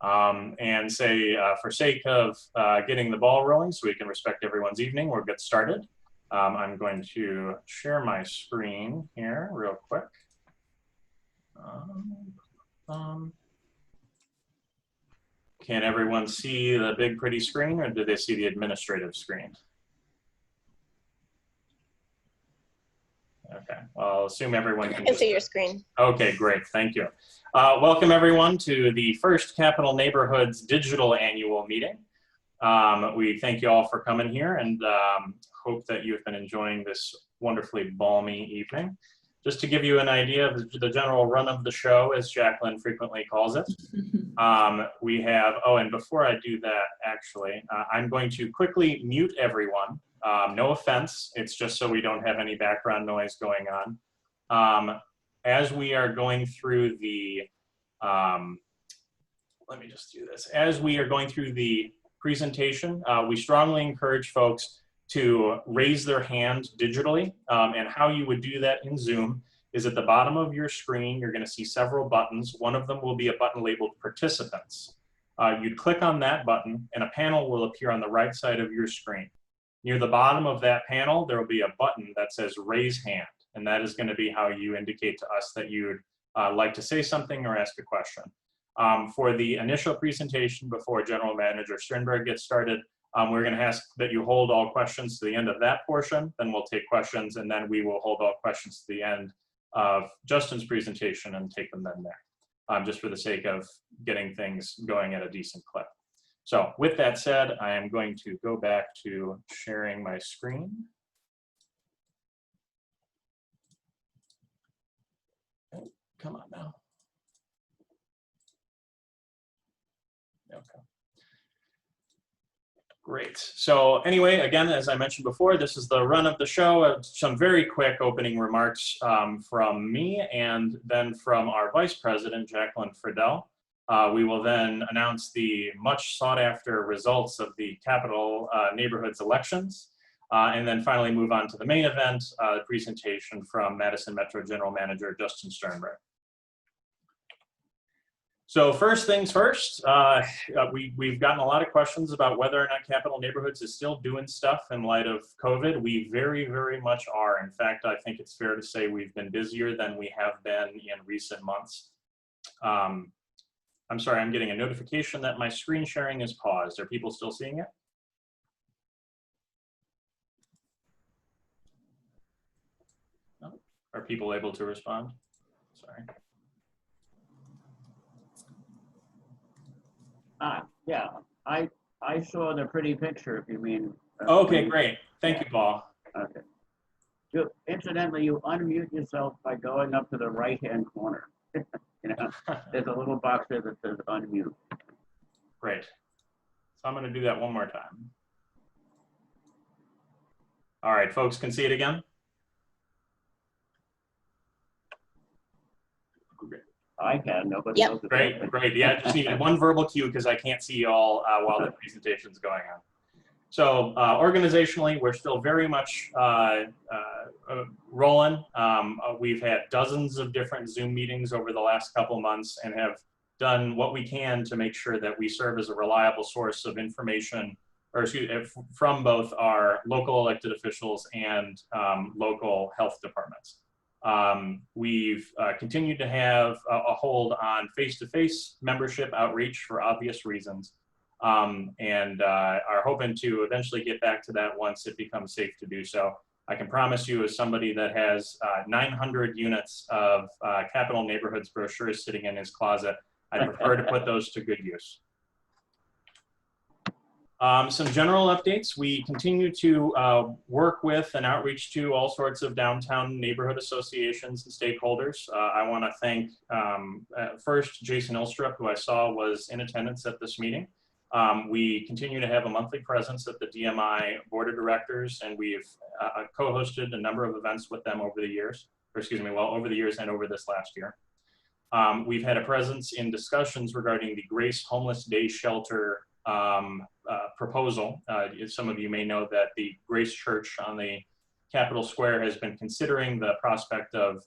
and say, for sake of getting the ball rolling so we can respect everyone's evening, we'll get started. I'm going to share my screen here real quick. Can everyone see the big pretty screen, or do they see the administrative screen? Okay, well, I'll assume everyone can see your screen. Okay, great, thank you. Welcome everyone to the first Capital Neighborhoods Digital Annual Meeting. We thank you all for coming here and hope that you've been enjoying this wonderfully balmy evening. Just to give you an idea of the general run of the show, as Jacqueline frequently calls it, we have, and before I do that, actually, I'm going to quickly mute everyone. No offense, it's just so we don't have any background noise going on. As we are going through the, let me just do this. As we are going through the presentation, we strongly encourage folks to raise their hand digitally, and how you would do that in Zoom is at the bottom of your screen. You're going to see several buttons. One of them will be a button labeled Participants. You'd click on that button and a panel will appear on the right side of your screen. Near the bottom of that panel, there will be a button that says Raise Hand, and that is going to be how you indicate to us that you would like to say something or ask a question. For the initial presentation before General Manager Stuehrenberg gets started, we're going to ask that you hold all questions to the end of that portion, then we'll take questions, and then we will hold all questions to the end of Justin's presentation and take them then there, just for the sake of getting things going at a decent clip. So with that said, I am going to go back to sharing my screen. Oh, come on now. Okay. Great. So anyway, again, as I mentioned before, this is the run of the show. Some very quick opening remarks from me and then from our Vice President, Jacqueline Friedel. We will then announce the much sought after results of the Capital Neighborhoods elections, and then finally move on to the main event, the presentation from Madison Metro General Manager Justin Stuehrenberg. So first things first, we've gotten a lot of questions about whether or not Capital Neighborhoods is still doing stuff in light of COVID. We very, very much are. In fact, I think it's fair to say we've been busier than we have been in recent months. I'm sorry, I'm getting a notification that my screen sharing is paused. Are people still seeing it? No? Are people able to respond? Sorry. Yeah, I saw the pretty picture, if you mean. Okay, great. Thank you, Paul. Okay. So, incidentally, you unmute yourself by going up to the right-hand corner. You know, there's a little box there that says unmute. Great. So I'm going to do that one more time. All right, folks can see it again? I can, nobody else. Great, great. Yeah, just needed one verbal cue because I can't see you all while the presentation's going on. So organizationally, we're still very much rolling. We've had dozens of different Zoom meetings over the last couple months and have done what we can to make sure that we serve as a reliable source of information, or excuse me, from both our local elected officials and local health departments. We've continued to have a hold on face-to-face membership outreach for obvious reasons, and are hoping to eventually get back to that once it becomes safe to do so. I can promise you, as somebody that has 900 units of Capital Neighborhoods brochures sitting in his closet, I prefer to put those to good use. Some general updates. We continue to work with and outreach to all sorts of downtown neighborhood associations and stakeholders. I want to thank first Jason Ilstrup, who I saw was in attendance at this meeting. We continue to have a monthly presence at the DMI Board of Directors, and we've co-hosted a number of events with them over the years, or excuse me, well, over the years and over this last year. We've had a presence in discussions regarding the Grace Homeless Day Shelter proposal. Some of you may know that the Grace Church on the Capitol Square has been considering the prospect of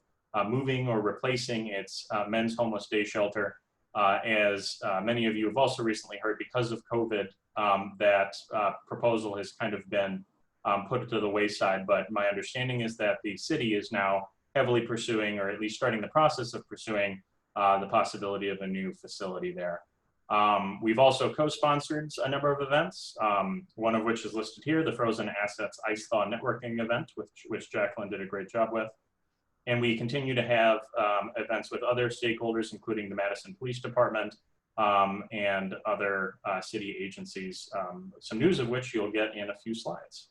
moving or replacing its men's homeless day shelter As many of you have also recently heard, because of COVID, that proposal has kind of been put to the wayside. But my understanding is that the city is now heavily pursuing, or at least starting the process of pursuing, the possibility of a new facility there. We've also co-sponsored a number of events, one of which is listed here, the Frozen Assets Ice Thaw Networking event, which Jacqueline did a great job with. And we continue to have events with other stakeholders, including the Madison Police Department and other city agencies, some news of which you'll get in a few slides.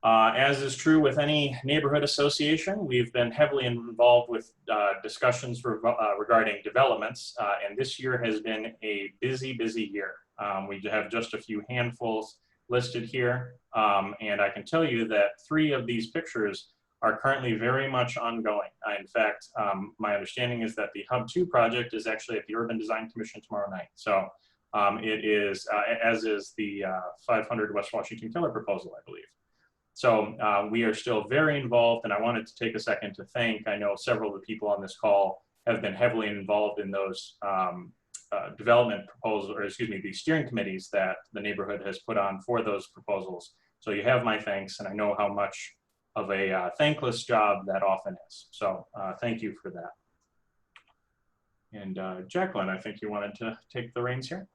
As is true with any neighborhood association, we've been heavily involved with discussions regarding developments, and this year has been a busy, busy year. We have just a few handfuls listed here, and I can tell you that 3 of these pictures are currently very much ongoing. In fact, my understanding is that the Hub 2 project is actually at the Urban Design Commission tomorrow night. So it is, as is the 500 West Washington Killer proposal, I believe. So we are still very involved, and I wanted to take a second to thank, I know several of the people on this call have been heavily involved in those development proposals, or excuse me, the steering committees that the neighborhood has put on for those proposals. So you have my thanks, and I know how much of a thankless job that often is. So thank you for that. And Jacqueline, I think you wanted to take the reins here.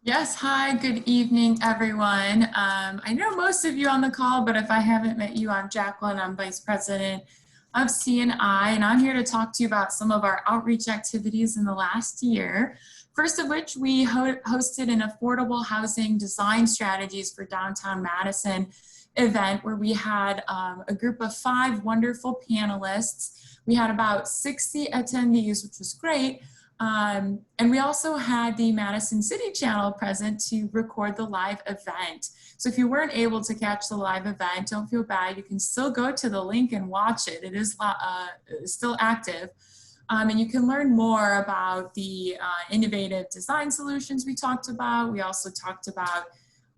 Yes, hi, good evening, everyone. I know most of you on the call, but if I haven't met you, I'm Jacqueline. I'm Vice President of CNI, and I'm here to talk to you about some of our outreach activities in the last year. First of which, we hosted an affordable housing design strategies for downtown Madison event where we had a group of 5 wonderful panelists. We had about 60 attendees, which was great. And we also had the Madison City Channel present to record the live event. So if you weren't able to catch the live event, don't feel bad. You can still go to the link and watch it. It is still active. And you can learn more about the innovative design solutions we talked about. We also talked about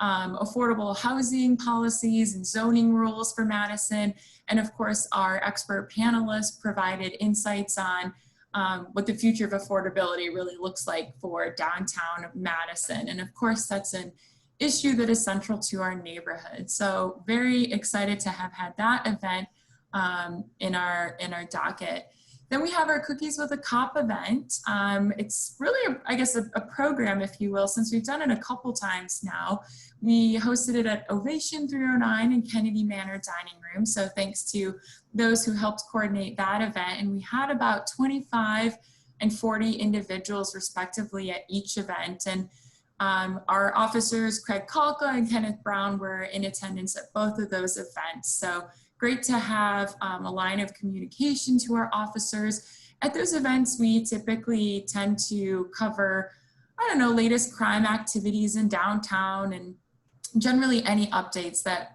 affordable housing policies and zoning rules for Madison. And of course, our expert panelists provided insights on what the future of affordability really looks like for downtown Madison. And of course, that's an issue that is central to our neighborhood. So very excited to have had that event in our docket. Then we have our Cookies with a Cop event. It's really, I guess, a program, if you will, since we've done it a couple times now. We hosted it at Ovation 309 in Kennedy Manor Dining Room. So thanks to those who helped coordinate that event. And we had about 25 and 40 individuals respectively at each event. And our officers, Craig Kalka and Kenneth Brown, were in attendance at both of those events. So great to have a line of communication to our officers. At those events, we typically tend to cover, I don't know, latest crime activities in downtown and generally any updates that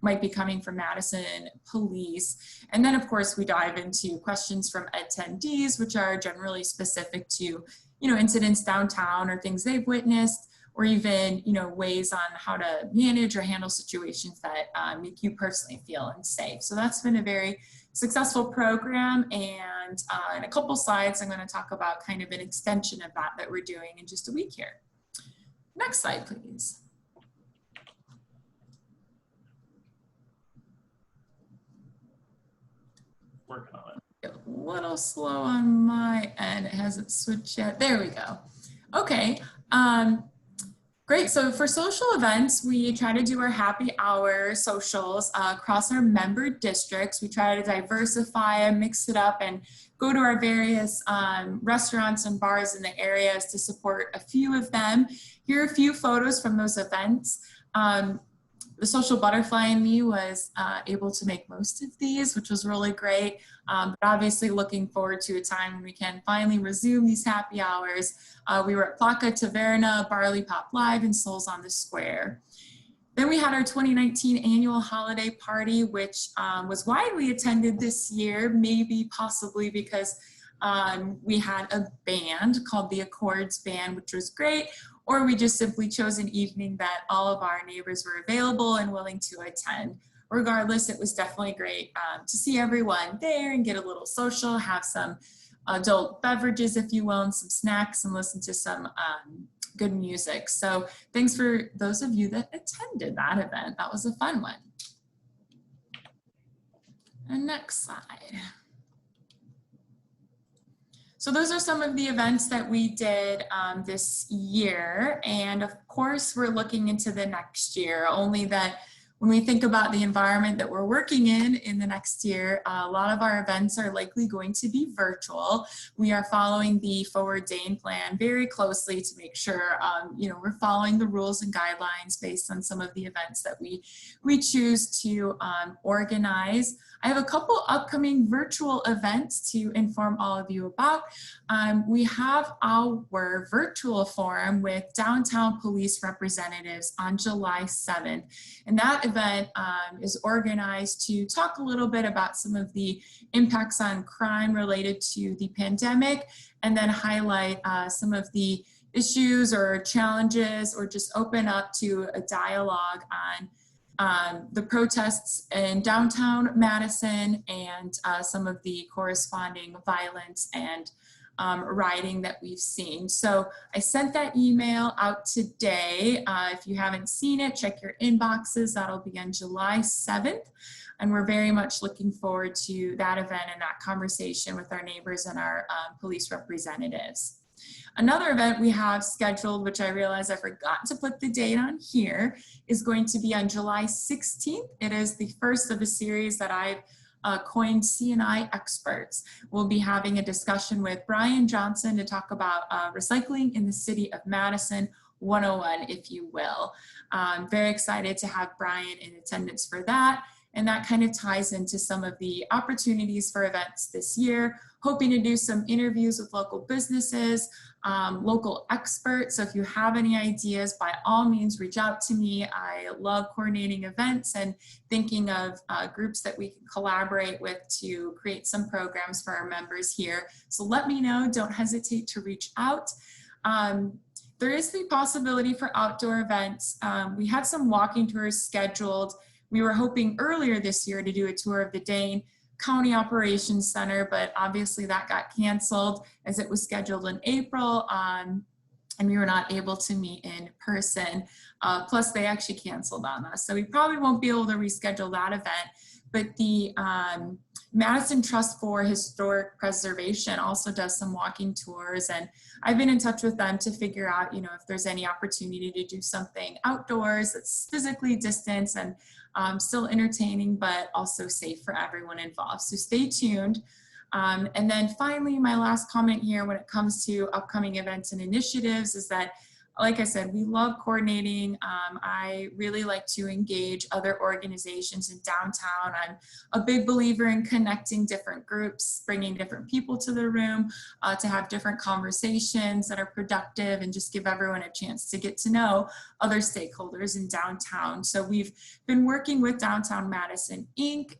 might be coming from Madison Police. And then of course we dive into questions from attendees, which are generally specific to, you know, incidents downtown or things they've witnessed, or even, you know, ways on how to manage or handle situations that make you personally feel unsafe. So that's been a very successful program. And in a couple slides, I'm going to talk about kind of an extension of that we're doing in just a week here. Next slide, please. Working on it. A little slow on my end. It hasn't switched yet. There we go. Okay. Great. So for social events, we try to do our happy hour socials across our member districts. We try to diversify and mix it up and go to our various restaurants and bars in the areas to support a few of them. Here are a few photos from those events. The social butterfly in me was able to make most of these, which was really great. But obviously looking forward to a time when we can finally resume these happy hours. We were at Placa Taverna, Barley Pop Live, and Souls on the Square. Then we had our 2019 annual holiday party, which was widely attended this year, maybe possibly because we had a band called the Accords Band, which was great, or we just simply chose an evening that all of our neighbors were available and willing to attend. regardless, it was definitely great to see everyone there and get a little social, have some adult beverages, if you will, and some snacks, and listen to some good music. So thanks for those of you that attended that event. That was a fun one. And next slide. So those are some of the events that we did this year. And of course, we're looking into the next year, only that when we think about the environment that we're working in the next year, a lot of our events are likely going to be virtual. We are following the Forward Dane plan very closely to make sure we're following the rules and guidelines based on some of the events that we choose to organize. I have a couple upcoming virtual events to inform all of you about. We have our virtual forum with downtown police representatives on July 7th. And that event is organized to talk a little bit about some of the impacts on crime related to the pandemic, and then highlight some of the issues or challenges, or just open up to a dialogue on the protests in downtown Madison and some of the corresponding violence and rioting that we've seen. So I sent that email out today. If you haven't seen it, check your inboxes. That'll be on July 7th. And we're very much looking forward to that event and that conversation with our neighbors and our police representatives. Another event we have scheduled, which I realize I forgot to put the date on here, is going to be on July 16th. It is the first of a series that I've coined CNI Experts. We'll be having a discussion with Brian Johnson to talk about recycling in the city of Madison 101, if you will. Very excited to have Brian in attendance for that. And that kind of ties into some of the opportunities for events this year, hoping to do some interviews with local businesses, local experts. So if you have any ideas, by all means, reach out to me. I love coordinating events and thinking of groups that we can collaborate with to create some programs for our members here. So let me know, don't hesitate to reach out. There is the possibility for outdoor events. We have some walking tours scheduled. We were hoping earlier this year to do a tour of the Dane County Operations Center, but obviously that got canceled as it was scheduled in April, and we were not able to meet in person. Plus they actually canceled on us. So we probably won't be able to reschedule that event, but the Madison Trust for Historic Preservation also does some walking tours, and I've been in touch with them to figure out, if there's any opportunity to do something outdoors that's physically distanced and still entertaining, but also safe for everyone involved. So stay tuned. And then finally, my last comment here when it comes to upcoming events and initiatives is that, like I said, we love coordinating. I really like to engage other organizations in downtown. I'm a big believer in connecting different groups, bringing different people to the room to have different conversations that are productive and just give everyone a chance to get to know other stakeholders in downtown. So we've been working with Downtown Madison Inc.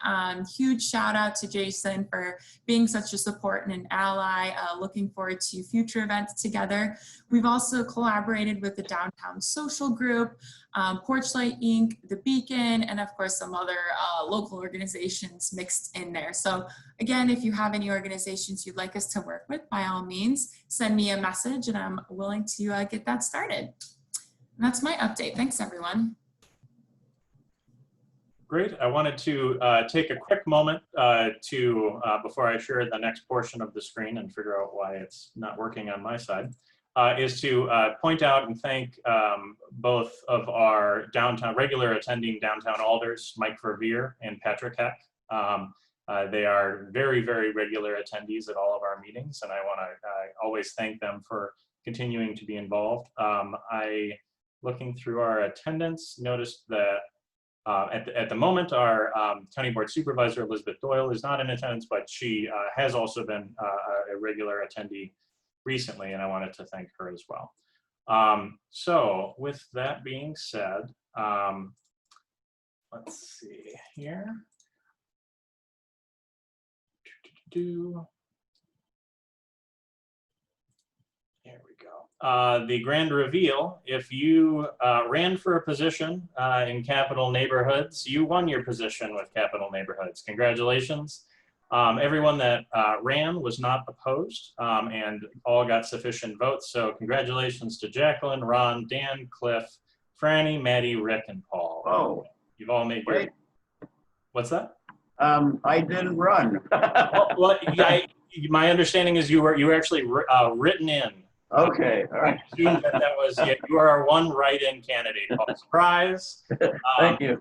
Huge shout out to Jason for being such a support and an ally. Looking forward to future events together. We've also collaborated with the Downtown Social Group, Porchlight Inc., The Beacon, and of course some other local organizations mixed in there. So again, if you have any organizations you'd like us to work with, by all means, send me a message and I'm willing to get that started. And that's my update. Thanks, everyone. Great. I wanted to take a quick moment before I share the next portion of the screen and figure out why it's not working on my side. Is to point out and thank both of our regular attending downtown alders, Mike Verveer and Patrick Heck. They are very, very regular attendees at all of our meetings, and I want to always thank them for continuing to be involved. Looking through our attendance, noticed that at the moment, our County Board Supervisor, Elizabeth Doyle, is not in attendance, but she has also been a regular attendee recently, and I wanted to thank her as well. So with that being said, let's see here. Here we go. the grand reveal. If you ran for a position in Capital Neighborhoods, you won your position with Capital Neighborhoods. Congratulations. Everyone that ran was not opposed and all got sufficient votes. So congratulations to Jacqueline, Ron, Dan, Cliff, Franny, Maddie, Rick, and Paul. Oh, You've all made great. What's that? I didn't run. Well, my understanding is you were actually written in. Okay, all right. I assumed that was, yeah, you are our one write-in candidate. Paul. Surprise. Thank you.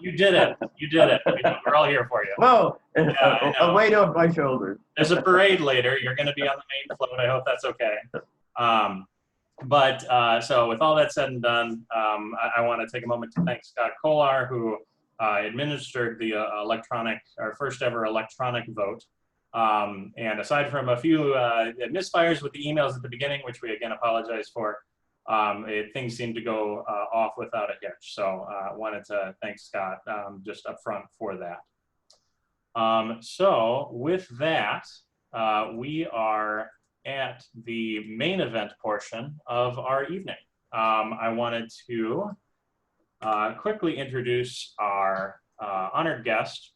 You did it. You did it. We're all here for you. Whoa, Yeah, a weight off my shoulders. There's a parade later. You're going to be on the main float. I hope that's okay. So with all that said and done, I want to take a moment to thank Scott Kolar, who administered the our first ever electronic vote. And aside from a few misfires with the emails at the beginning, which we again apologize for, things seemed to go off without a hitch. So I wanted to thank Scott just up front for that. So with that, we are at the main event portion of our evening. I wanted to quickly introduce our honored guest,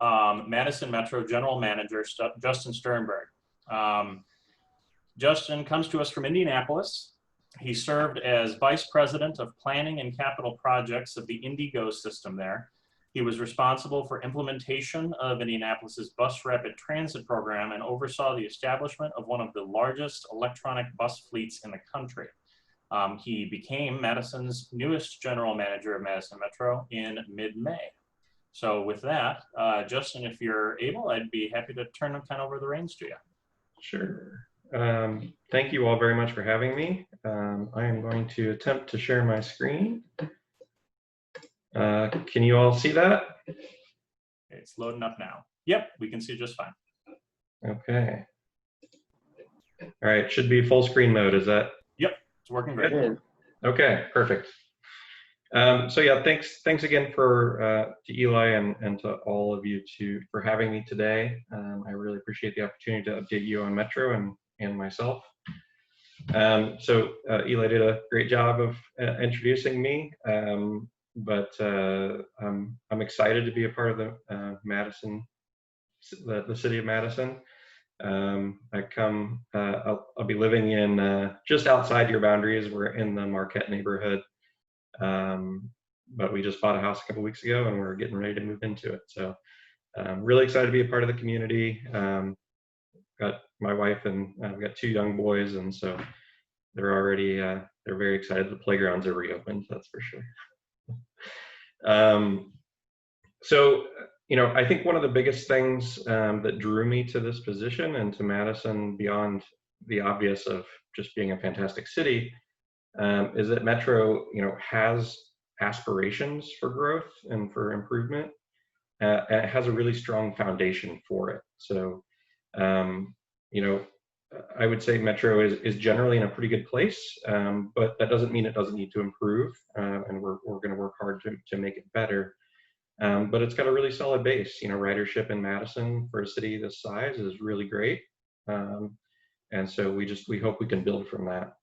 Madison Metro General Manager Justin Stuehrenberg. Justin comes to us from Indianapolis. He served as Vice President of Planning and Capital Projects of the Indigo system there. He was responsible for implementation of Indianapolis's bus rapid transit program and oversaw the establishment of one of the largest electronic bus fleets in the country. He became Madison's newest general manager of Madison Metro in mid-May. So with that, Justin, if you're able, I'd be happy to turn over the reins to you. Sure. Thank you all very much for having me. I am going to attempt to share my screen. Can you all see that? It's loading up now. Yep, we can see just fine. Okay. All right, should be full screen mode, is that? Yep, it's working great. It is. Okay, perfect. So yeah, thanks again to Eli and to all of you for having me today. I really appreciate the opportunity to update you on Metro and myself. So Eli did a great job of introducing me, but I'm excited to be a part of the Madison, the city of Madison. I'll be living in just outside your boundaries. We're in the Marquette neighborhood. But we just bought a house a couple weeks ago and we're getting ready to move into it. So I'm really excited to be a part of the community. Got my wife and I've got 2 young boys, and so they're already they're very excited. The playgrounds are reopened, that's for sure. So I think one of the biggest things that drew me to this position and to Madison, beyond the obvious of just being a fantastic city, is that Metro, has aspirations for growth and for improvement, and it has a really strong foundation for it. So, I would say Metro is generally in a pretty good place, but that doesn't mean it doesn't need to improve, and we're going to work hard to make it better. But it's got a really solid base. Ridership in Madison for a city this size is really great, and so we hope we can build from that.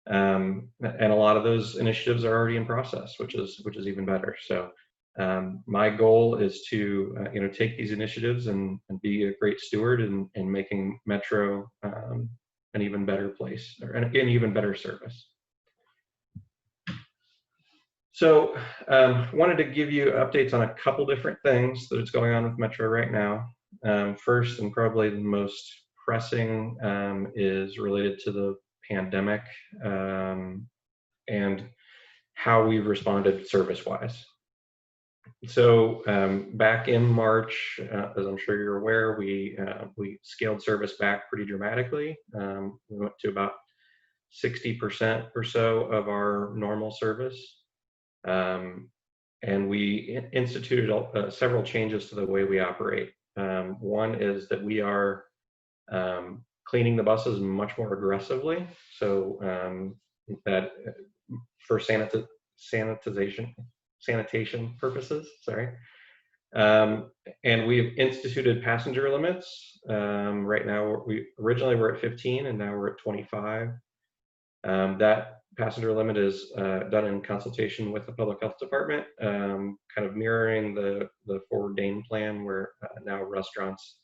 And a lot of those initiatives are already in process, which is even better. So my goal is to take these initiatives and be a great steward in making Metro an even better place, or an even better service. So wanted to give you updates on a couple different things that's going on with Metro right now. First, and probably the most pressing, is related to the pandemic and how we've responded service-wise. So back in March, as I'm sure you're aware, we scaled service back pretty dramatically. We went to about 60% or so of our normal service. And we instituted several changes to the way we operate. One is that we are cleaning the buses much more aggressively, so that for sanitation purposes, sorry. And we've instituted passenger limits. Right now, we originally were at 15 and now we're at 25. That passenger limit is done in consultation with the public health department, kind of mirroring the forward Dane plan where now restaurants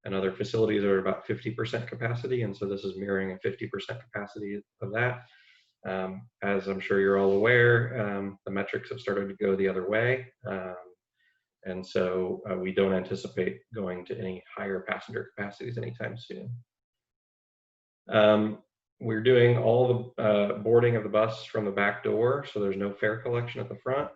and other facilities are about 50% capacity. And so this is mirroring a 50% capacity of that. As I'm sure you're all aware, the metrics have started to go the other way. And so we don't anticipate going to any higher passenger capacities anytime soon. We're doing all the boarding of the bus from the back door, so there's no fare collection at the front.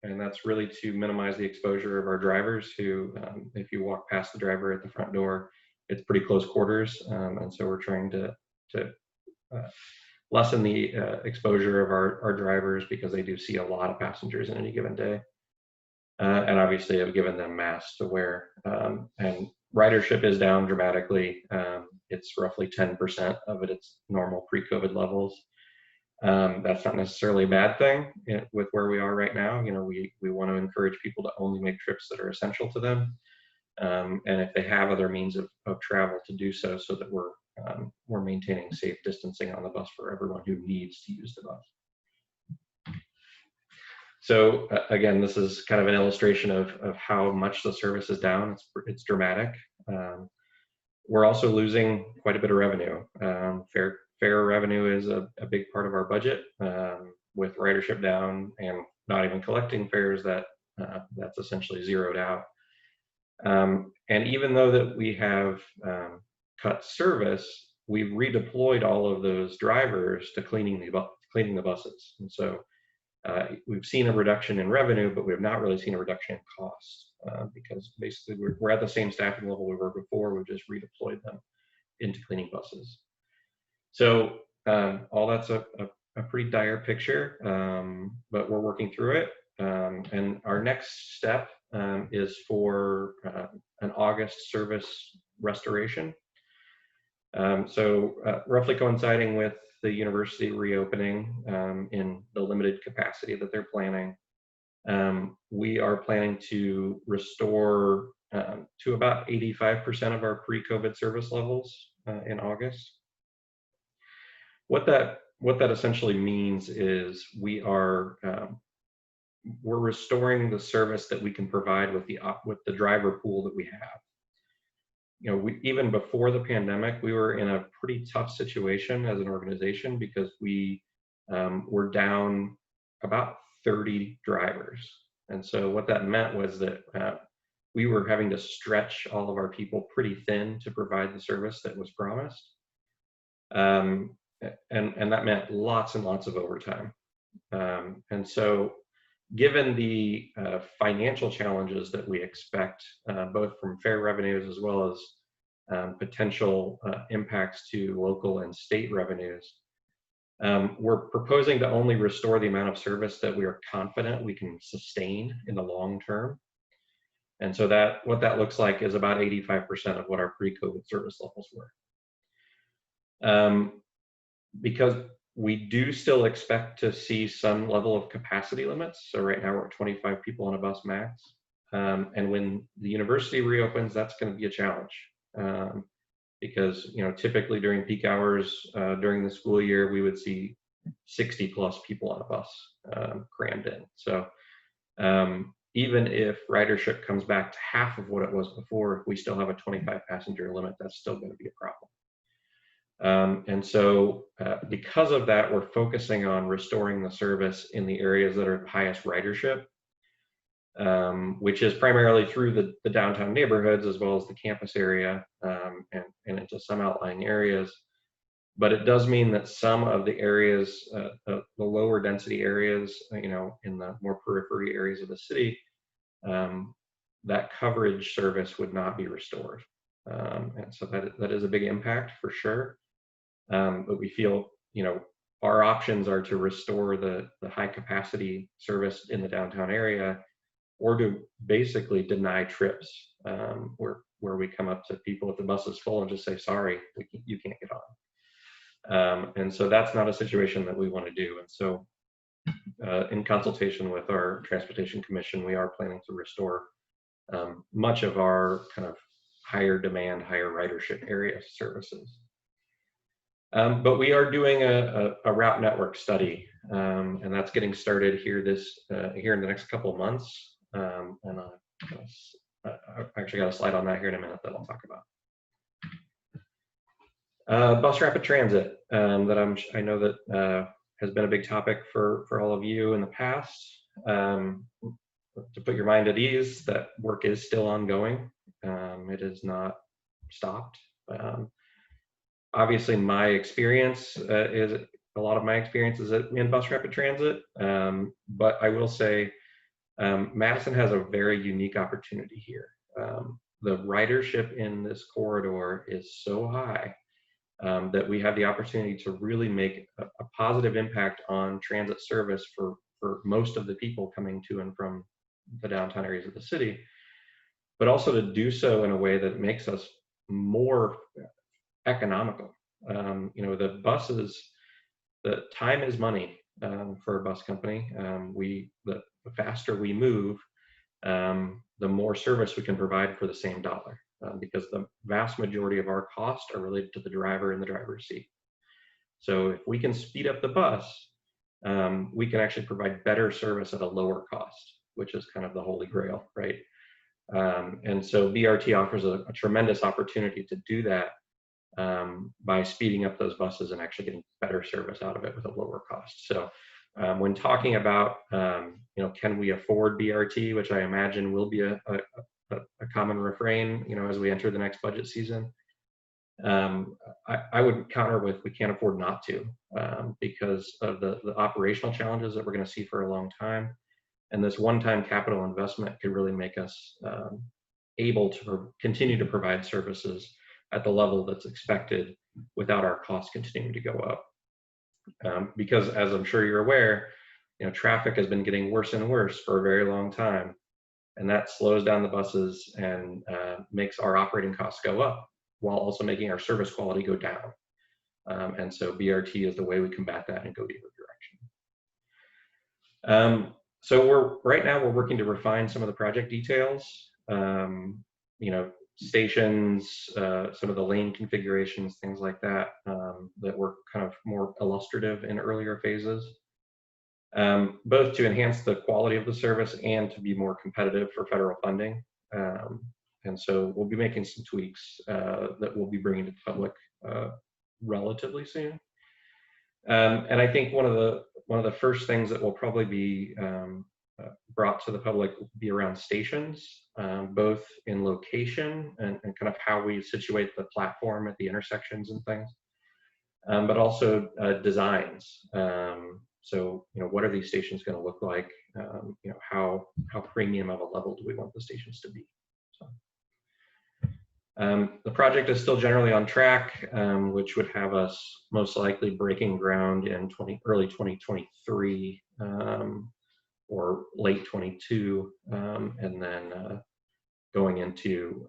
And that's really to minimize the exposure of our drivers who, if you walk past the driver at the front door, it's pretty close quarters. And so we're trying to lessen the exposure of our drivers because they do see a lot of passengers in any given day. And obviously have given them masks to wear. And ridership is down dramatically. It's roughly 10% of its normal pre-COVID levels. That's not necessarily a bad thing with where we are right now. You know, we want to encourage people to only make trips that are essential to them. And if they have other means of travel, to do so that we're maintaining safe distancing on the bus for everyone who needs to use the bus. So again, this is kind of an illustration of how much the service is down. It's dramatic. We're also losing quite a bit of revenue. Fare revenue is a big part of our budget. With ridership down and not even collecting fares, that's essentially zeroed out. And even though that we have cut service, we've redeployed all of those drivers to cleaning the buses. And so we've seen a reduction in revenue, but we have not really seen a reduction in cost because basically we're at the same staffing level we were before. We've just redeployed them into cleaning buses. So all that's a pretty dire picture, but we're working through it. And our next step is for an August service restoration. So roughly coinciding with the university reopening in the limited capacity that they're planning, we are planning to restore to about 85% of our pre-COVID service levels in August. What that essentially means is we're restoring the service that we can provide with the driver pool that we have. You know, even before the pandemic, we were in a pretty tough situation as an organization because we were down about 30 drivers. And so what that meant was that we were having to stretch all of our people pretty thin to provide the service that was promised. And that meant lots and lots of overtime. And so given the financial challenges that we expect, both from fare revenues as well as potential impacts to local and state revenues, we're proposing to only restore the amount of service that we are confident we can sustain in the long term. And so what that looks like is about 85% of what our pre-COVID service levels were. Because we do still expect to see some level of capacity limits. So right now we're at 25 people on a bus max. And when the university reopens, that's going to be a challenge. Because, you know, typically during peak hours during the school year, we would see 60 plus people on a bus crammed in. So even if ridership comes back to half of what it was before, if we still have a 25 passenger limit, that's still going to be a problem. And so because of that, we're focusing on restoring the service in the areas that are highest ridership, which is primarily through the downtown neighborhoods as well as the campus area and into some outlying areas. But it does mean that some of the areas, the lower density areas, you know, in the more periphery areas of the city, that coverage service would not be restored. And so that is a big impact for sure. But we feel, you know, our options are to restore the high capacity service in the downtown area, or to basically deny trips where we come up to people if the bus is full and just say, sorry, you can't get on. And so that's not a situation that we want to do. And so in consultation with our Transportation Commission, we are planning to restore much of our kind of higher demand, higher ridership area services. But we are doing a route network study, and that's getting started here here in the next couple of months. And I actually got a slide on that here in a minute that I'll talk about. Bus rapid transit, that I know that has been a big topic for all of you in the past. To put your mind at ease, that work is still ongoing. It is not stopped. Obviously, my experience a lot of my experience is in bus rapid transit, but I will say Madison has a very unique opportunity here. The ridership in this corridor is so high that we have the opportunity to really make a positive impact on transit service for most of the people coming to and from the downtown areas of the city, but also to do so in a way that makes us more economical. The buses, the time is money for a bus company. The faster we move, the more service we can provide for the same dollar, because the vast majority of our costs are related to the driver in the driver's seat. So if we can speed up the bus, we can actually provide better service at a lower cost, which is kind of the holy grail, right? And so BRT offers a tremendous opportunity to do that by speeding up those buses and actually getting better service out of it with a lower cost. So when talking about, can we afford BRT, which I imagine will be a common refrain, as we enter the next budget season, I would counter with we can't afford not to, because of the operational challenges that we're going to see for a long time. And this one-time capital investment could really make us able to continue to provide services at the level that's expected without our costs continuing to go up. Because as I'm sure you're aware, traffic has been getting worse and worse for a very long time, and that slows down the buses and makes our operating costs go up while also making our service quality go down. And so BRT is the way we combat that and go the other direction. So right now we're working to refine some of the project details. Stations, some of the lane configurations, things like that, that were kind of more illustrative in earlier phases, both to enhance the quality of the service and to be more competitive for federal funding. And so we'll be making some tweaks that we'll be bringing to the public relatively soon. And I think one of the first things that will probably be brought to the public will be around stations, both in location and kind of how we situate the platform at the intersections and things, but also designs. So, what are these stations going to look like? How premium of a level do we want the stations to be? So, the project is still generally on track, which would have us most likely breaking ground in early 2023 or late 22, and then going into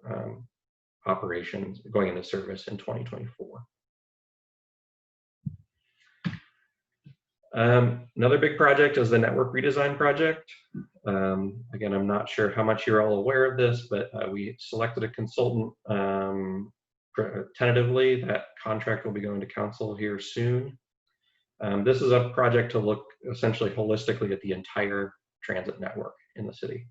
operations, going into service in 2024. Another big project is the network redesign project. Again, I'm not sure how much you're all aware of this, but we selected a consultant tentatively. That contract will be going to council here soon. This is a project to look essentially holistically at the entire transit network in the city.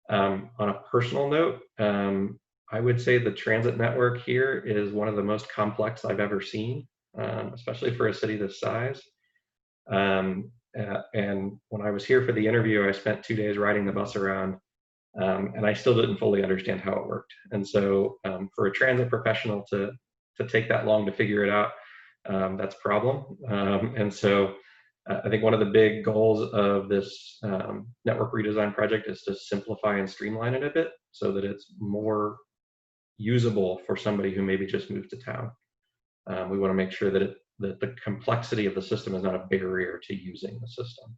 On a personal note, I would say the transit network here is one of the most complex I've ever seen, especially for a city this size. And when I was here for the interview, I spent 2 days riding the bus around, and I still didn't fully understand how it worked. And so for a transit professional to take that long to figure it out, that's a problem. And so I think one of the big goals of this network redesign project is to simplify and streamline it a bit so that it's more usable for somebody who maybe just moved to town. We want to make sure that the complexity of the system is not a barrier to using the system.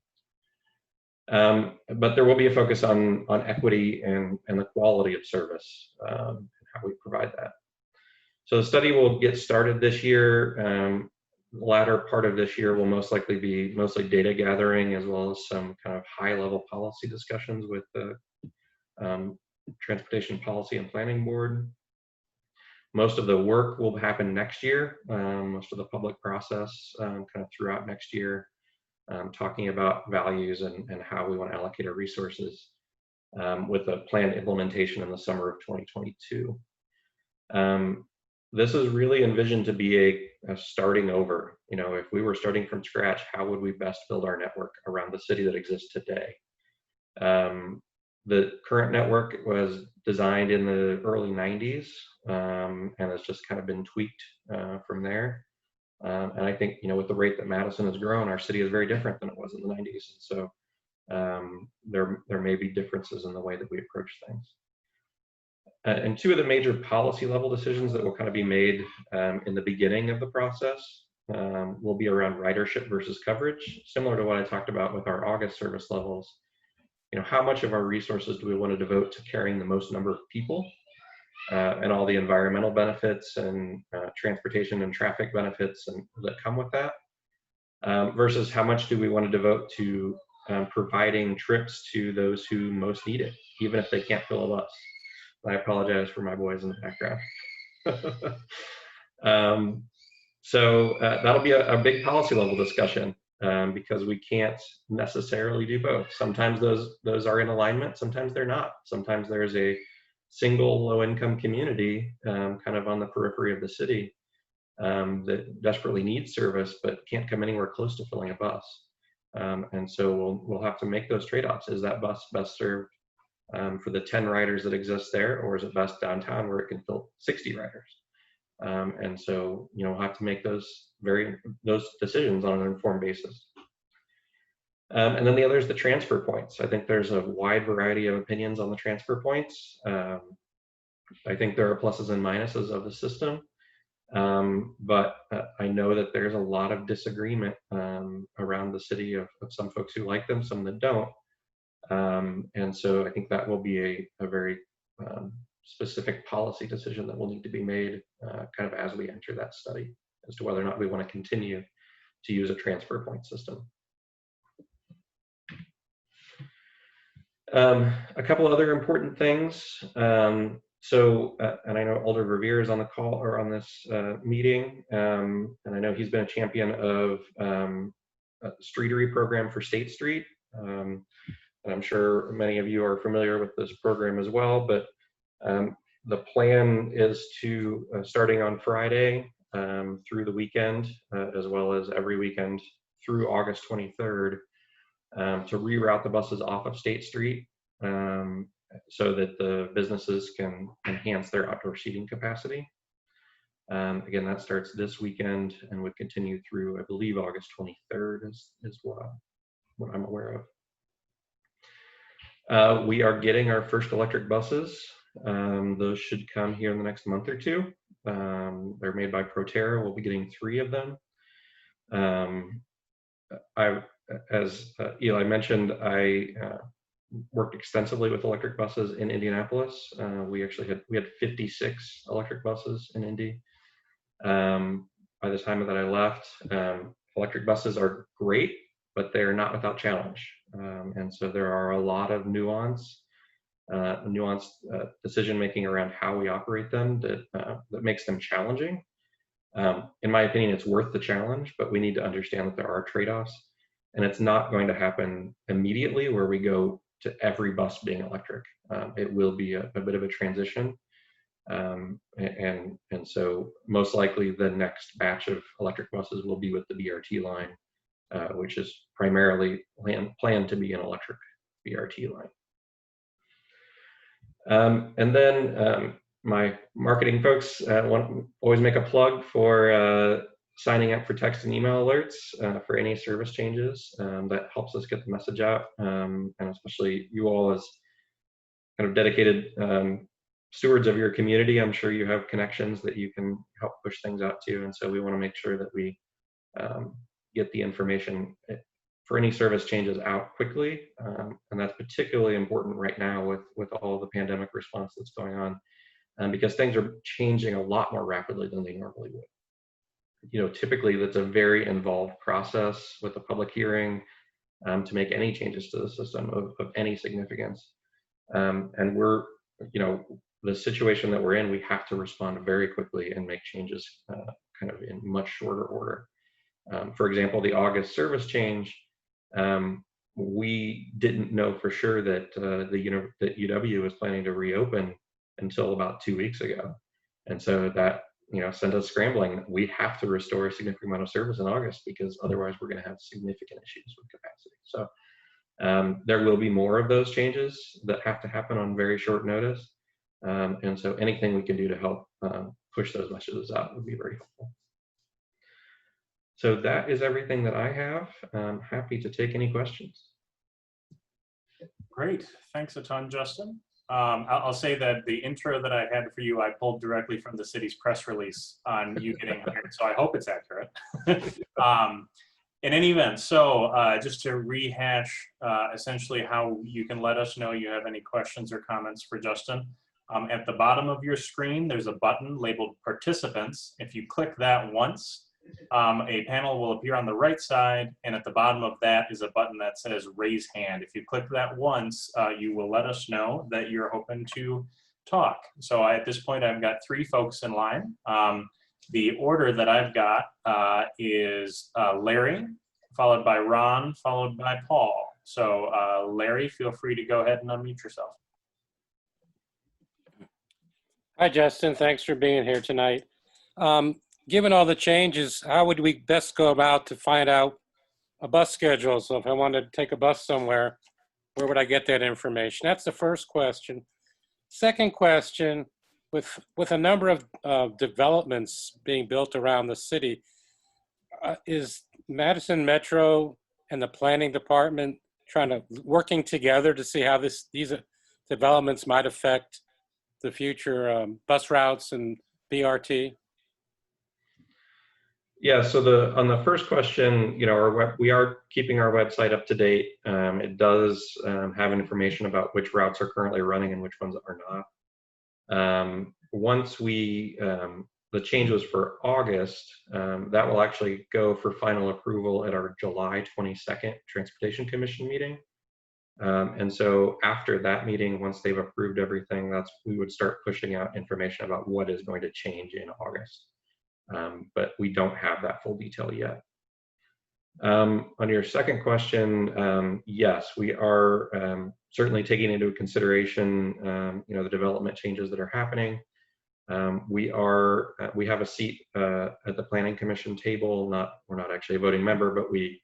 But there will be a focus on equity and the quality of service, and how we provide that. So the study will get started this year. latter part of this year will most likely be mostly data gathering, as well as some kind of high-level policy discussions with the Transportation Policy and Planning Board. Most of the work will happen next year, most of the public process kind of throughout next year, talking about values and how we want to allocate our resources, with a planned implementation in the summer of 2022. This is really envisioned to be a starting over. You know, if we were starting from scratch, how would we best build our network around the city that exists today? The current network was designed in the early 90s, and has just kind of been tweaked from there. And I think, you know, with the rate that Madison has grown, our city is very different than it was in the 90s. And so there may be differences in the way that we approach things. And two of the major policy level decisions that will kind of be made in the beginning of the process will be around ridership versus coverage, similar to what I talked about with our August service levels. You know, how much of our resources do we want to devote to carrying the most number of people and all the environmental benefits and transportation and traffic benefits that come with that, versus how much do we want to devote to providing trips to those who most need it, even if they can't fill a bus. I apologize for my boys in the background. So that'll be a big policy level discussion, because we can't necessarily do both. Sometimes those are in alignment, sometimes they're not. Sometimes there's a single low-income community kind of on the periphery of the city that desperately needs service but can't come anywhere close to filling a bus. And so we'll have to make those trade-offs. Is that bus best served for the 10 riders that exist there, or is it best downtown where it can fill 60 riders? And so, you know, we'll have to make those decisions on an informed basis. And then the other is the transfer points. I think there's a wide variety of opinions on the transfer points. I think there are pluses and minuses of the system, but I know that there's a lot of disagreement around the city of some folks who like them, some that don't. And so I think that will be a very specific policy decision that will need to be made kind of as we enter that study as to whether or not we want to continue to use a transfer point system. A couple other important things. And I know Alder Revere is on the call or on this meeting, and I know he's been a champion of a streetery program for State Street. And I'm sure many of you are familiar with this program as well, but the plan is to, starting on Friday through the weekend, as well as every weekend through August 23rd, to reroute the buses off of State Street so that the businesses can enhance their outdoor seating capacity. Again, that starts this weekend and would continue through, I believe, August 23rd is what I'm aware of. We are getting our first electric buses. Those should come here in the next month or two. They're made by Proterra. We'll be getting 3 of them. As Eli mentioned, I worked extensively with electric buses in Indianapolis. We had 56 electric buses in Indy. By the time that I left, electric buses are great, but they're not without challenge. And so there are a lot of nuanced decision-making around how we operate them that makes them challenging. In my opinion, it's worth the challenge, but we need to understand that there are trade-offs, and it's not going to happen immediately where we go to every bus being electric. It will be a bit of a transition. And so most likely the next batch of electric buses will be with the BRT line, which is primarily planned to be an electric BRT line. And then my marketing folks always make a plug for signing up for text and email alerts for any service changes. That helps us get the message out, and especially you all as kind of dedicated stewards of your community. I'm sure you have connections that you can help push things out to, and so we want to make sure that we get the information for any service changes out quickly, and that's particularly important right now with all the pandemic response that's going on, because things are changing a lot more rapidly than they normally would. typically that's a very involved process with a public hearing to make any changes to the system of any significance. And we're, the situation that we're in, we have to respond very quickly and make changes kind of in much shorter order. For example, the August service change, we didn't know for sure that that UW was planning to reopen until about 2 weeks ago. And so that, sent us scrambling. We have to restore a significant amount of service in August because otherwise we're going to have significant issues with capacity. So there will be more of those changes that have to happen on very short notice. And so anything we can do to help push those messages out would be very helpful. So that is everything that I have. I'm happy to take any questions. Great, thanks a ton, Justin. I'll say that the intro that I had for you, I pulled directly from the city's press release on you getting hired, so I hope it's accurate. In any event, so just to rehash essentially how you can let us know you have any questions or comments for Justin. At the bottom of your screen, there's a button labeled Participants. If you click that once, a panel will appear on the right side, and at the bottom of that is a button that says Raise Hand. If you click that once, you will let us know that you're hoping to talk. So at this point, I've got 3 folks in line. The order that I've got is Larry, followed by Ron, followed by Paul. So Larry, feel free to go ahead and unmute yourself. Hi, Justin. Thanks for being here tonight. Given all the changes, how would we best go about to find out a bus schedule? So if I wanted to take a bus somewhere, where would I get that information? That's the first question. Second question, with a number of developments being built around the city, is Madison Metro and the planning department working together to see how these developments might affect the future bus routes and BRT? Yeah, so on the first question, we are keeping our website up to date. It does have information about which routes are currently running and which ones are not. Once the change was for August, that will actually go for final approval at our July 22nd Transportation Commission meeting. And so after that meeting, once they've approved everything, we would start pushing out information about what is going to change in August. But we don't have that full detail yet. On your second question, yes, we are certainly taking into consideration the development changes that are happening. We have a seat at the Planning Commission table. We're not actually a voting member, but we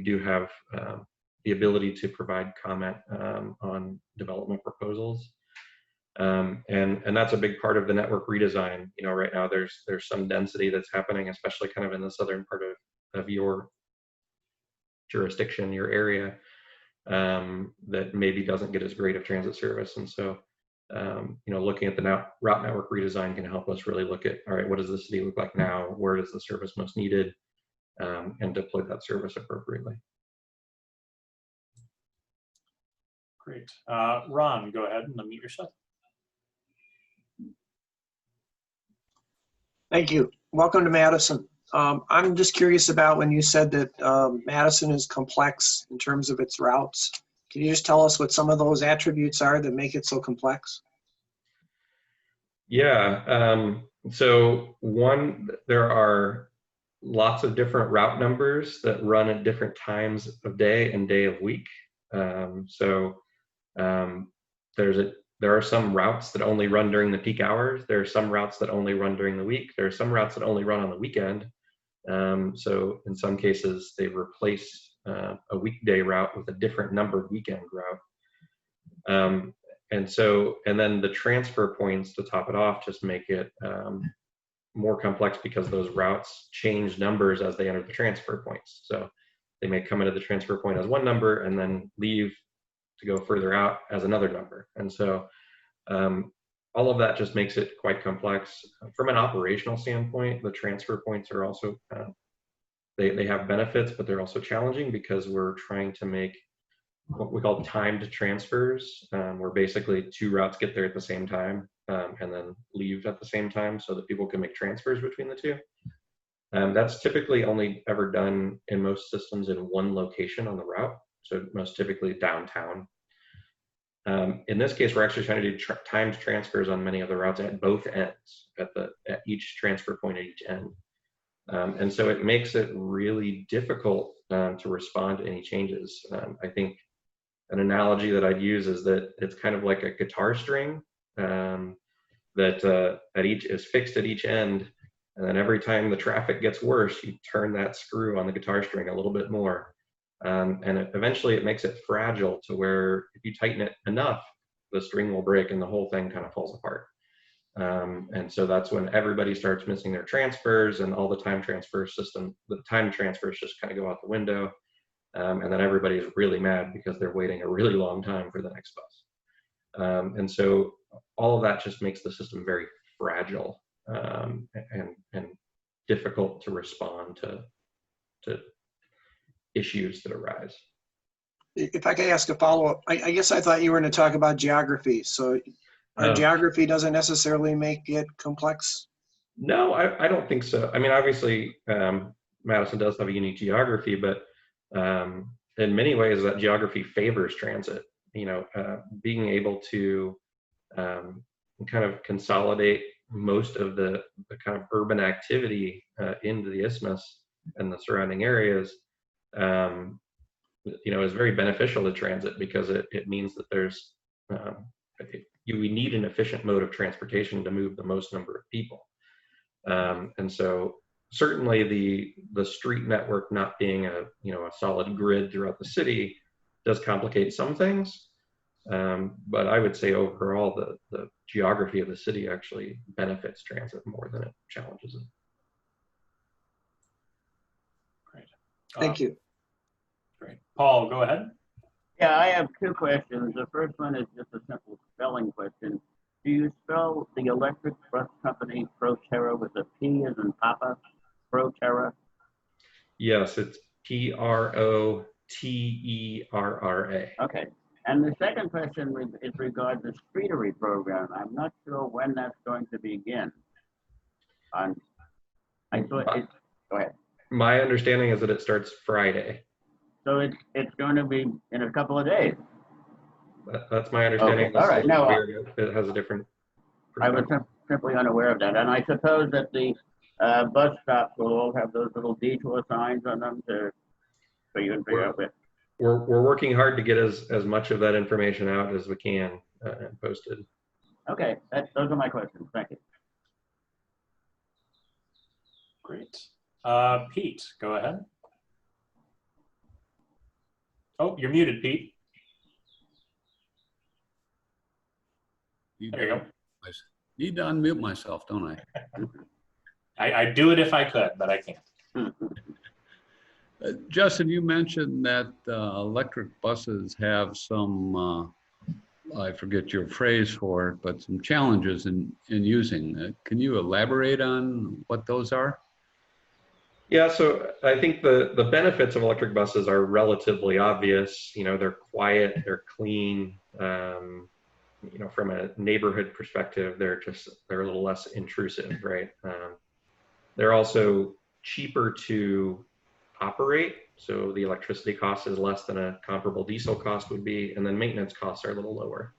do have the ability to provide comment on development proposals. And that's a big part of the network redesign. Right now there's some density that's happening, especially kind of in the southern part of your jurisdiction, your area, that maybe doesn't get as great of transit service. And so, looking at the route network redesign can help us really look at, all right, what does the city look like now? Where is the service most needed? And deploy that service appropriately. Great. Ron, go ahead and unmute yourself. Thank you. Welcome to Madison. I'm just curious about when you said that Madison is complex in terms of its routes. Can you just tell us what some of those attributes are that make it so complex? Yeah. So there are lots of different route numbers that run at different times of day and day of week. There are some routes that only run during the peak hours. There are some routes that only run during the week. There are some routes that only run on the weekend. So in some cases, they replace a weekday route with a different numbered weekend route. And then the transfer points to top it off just make it more complex because those routes change numbers as they enter the transfer points. So they may come into the transfer point as one number and then leave to go further out as another number. And so all of that just makes it quite complex. From an operational standpoint, the transfer points are also, they have benefits, but they're also challenging because we're trying to make what we call timed transfers, where basically 2 routes get there at the same time and then leave at the same time so that people can make transfers between the 2. That's typically only ever done in most systems in one location on the route, so most typically downtown. In this case, we're actually trying to do timed transfers on many of the routes at both ends, at each transfer point at each end. And so it makes it really difficult to respond to any changes. I think an analogy that I'd use is that it's kind of like a guitar string that is fixed at each end, and then every time the traffic gets worse, you turn that screw on the guitar string a little bit more. And eventually it makes it fragile to where if you tighten it enough, the string will break and the whole thing kind of falls apart. And so that's when everybody starts missing their transfers, and all the time transfers just kind of go out the window. And then everybody's really mad because they're waiting a really long time for the next bus. And so all of that just makes the system very fragile and difficult to respond to issues that arise. If I could ask a follow-up, I guess I thought you were going to talk about geography. So geography doesn't necessarily make it complex? No, I don't think so. I mean, obviously, Madison does have a unique geography, but in many ways that geography favors transit. Being able to kind of consolidate most of the kind of urban activity into the isthmus and the surrounding areas, is very beneficial to transit, because it means that there's we need an efficient mode of transportation to move the most number of people. And so certainly the street network not being a solid grid throughout the city does complicate some things. But I would say overall the geography of the city actually benefits transit more than it challenges it. Great. Thank you. Great. Paul, go ahead. Yeah, I have two questions. The first one is just a simple spelling question. Do you spell the electric bus company Proterra with a P as in Papa? Proterra? Yes, it's Proterra. Okay. And the second question is regarding the streetery program. I'm not sure when that's going to begin. I thought it, go ahead. My understanding is that it starts Friday. So it's going to be in a couple of days. That's my understanding. Okay. All right. No, it has a different I was simply unaware of that. And I suppose that the bus stops will all have those little detour signs on them so you can figure out where. We're working hard to get as much of that information out as we can and posted. Okay, those are my questions. Thank you. Great. Pete, go ahead. Oh, you're muted, Pete. There you go. I need to unmute myself, don't I? I'd do it if I could, but I can't. Justin, you mentioned that electric buses have some, I forget your phrase for it, but some challenges in using it. Can you elaborate on what those are? Yeah, so I think the benefits of electric buses are relatively obvious. They're quiet, they're clean. From a neighborhood perspective, they're a little less intrusive, right? They're also cheaper to operate, so the electricity cost is less than a comparable diesel cost would be, and then maintenance costs are a little lower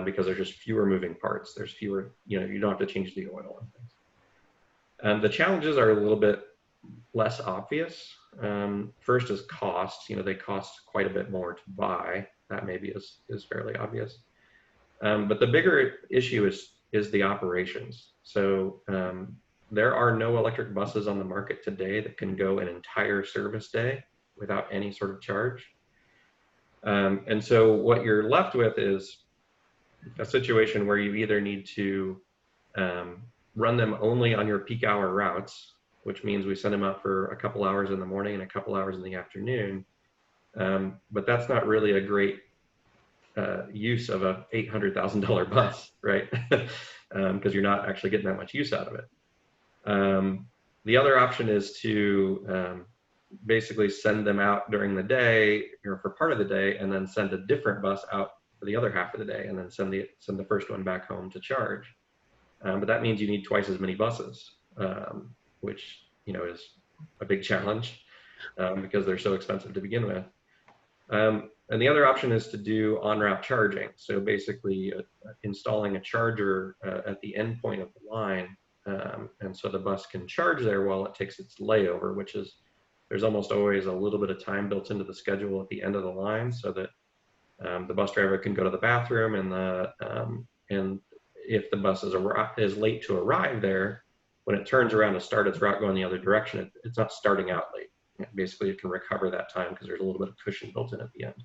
because there's just fewer moving parts. There's fewer, you don't have to change the oil and things. The challenges are a little bit less obvious. First is cost. They cost quite a bit more to buy. That maybe is fairly obvious. But the bigger issue is the operations. So there are no electric buses on the market today that can go an entire service day without any sort of charge. And so what you're left with is a situation where you either need to run them only on your peak hour routes, which means we send them out for a couple hours in the morning and a couple hours in the afternoon. But that's not really a great use of a $800,000 bus, right? Because you're not actually getting that much use out of it. The other option is to basically send them out during the day or for part of the day, and then send a different bus out for the other half of the day, and then send the first one back home to charge. But that means you need twice as many buses, which is a big challenge because they're so expensive to begin with. And the other option is to do on-route charging. So basically installing a charger at the end point of the line. And so the bus can charge there while it takes its layover, which is, there's almost always a little bit of time built into the schedule at the end of the line so that the bus driver can go to the bathroom, and if the bus is late to arrive there, when it turns around to start its route going the other direction, it's not starting out late. Basically, it can recover that time because there's a little bit of cushion built in at the end.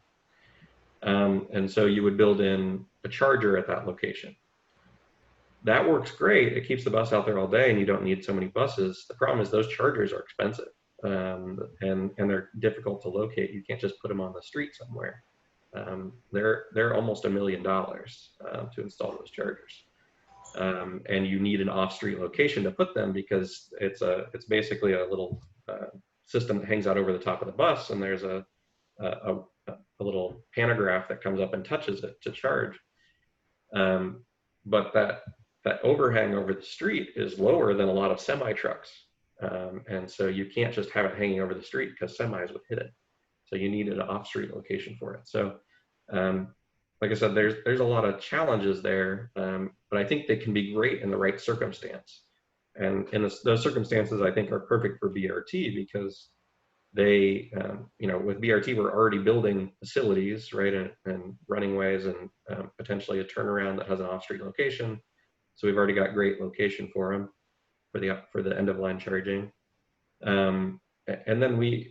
And so you would build in a charger at that location. That works great. It keeps the bus out there all day and you don't need so many buses. The problem is those chargers are expensive and they're difficult to locate. You can't just put them on the street somewhere. They're almost $1 million to install those chargers. And you need an off-street location to put them because it's basically a little system that hangs out over the top of the bus, and there's a little pantograph that comes up and touches it to charge. But that overhang over the street is lower than a lot of semi trucks, and so you can't just have it hanging over the street because semis would hit it. So you need an off-street location for it. So, like I said, there's a lot of challenges there, but I think they can be great in the right circumstance. And in those circumstances, I think are perfect for BRT because they, with BRT, we're already building facilities, right, and running ways and potentially a turnaround that has an off-street location. So we've already got great location for them for the end-of-line charging. And then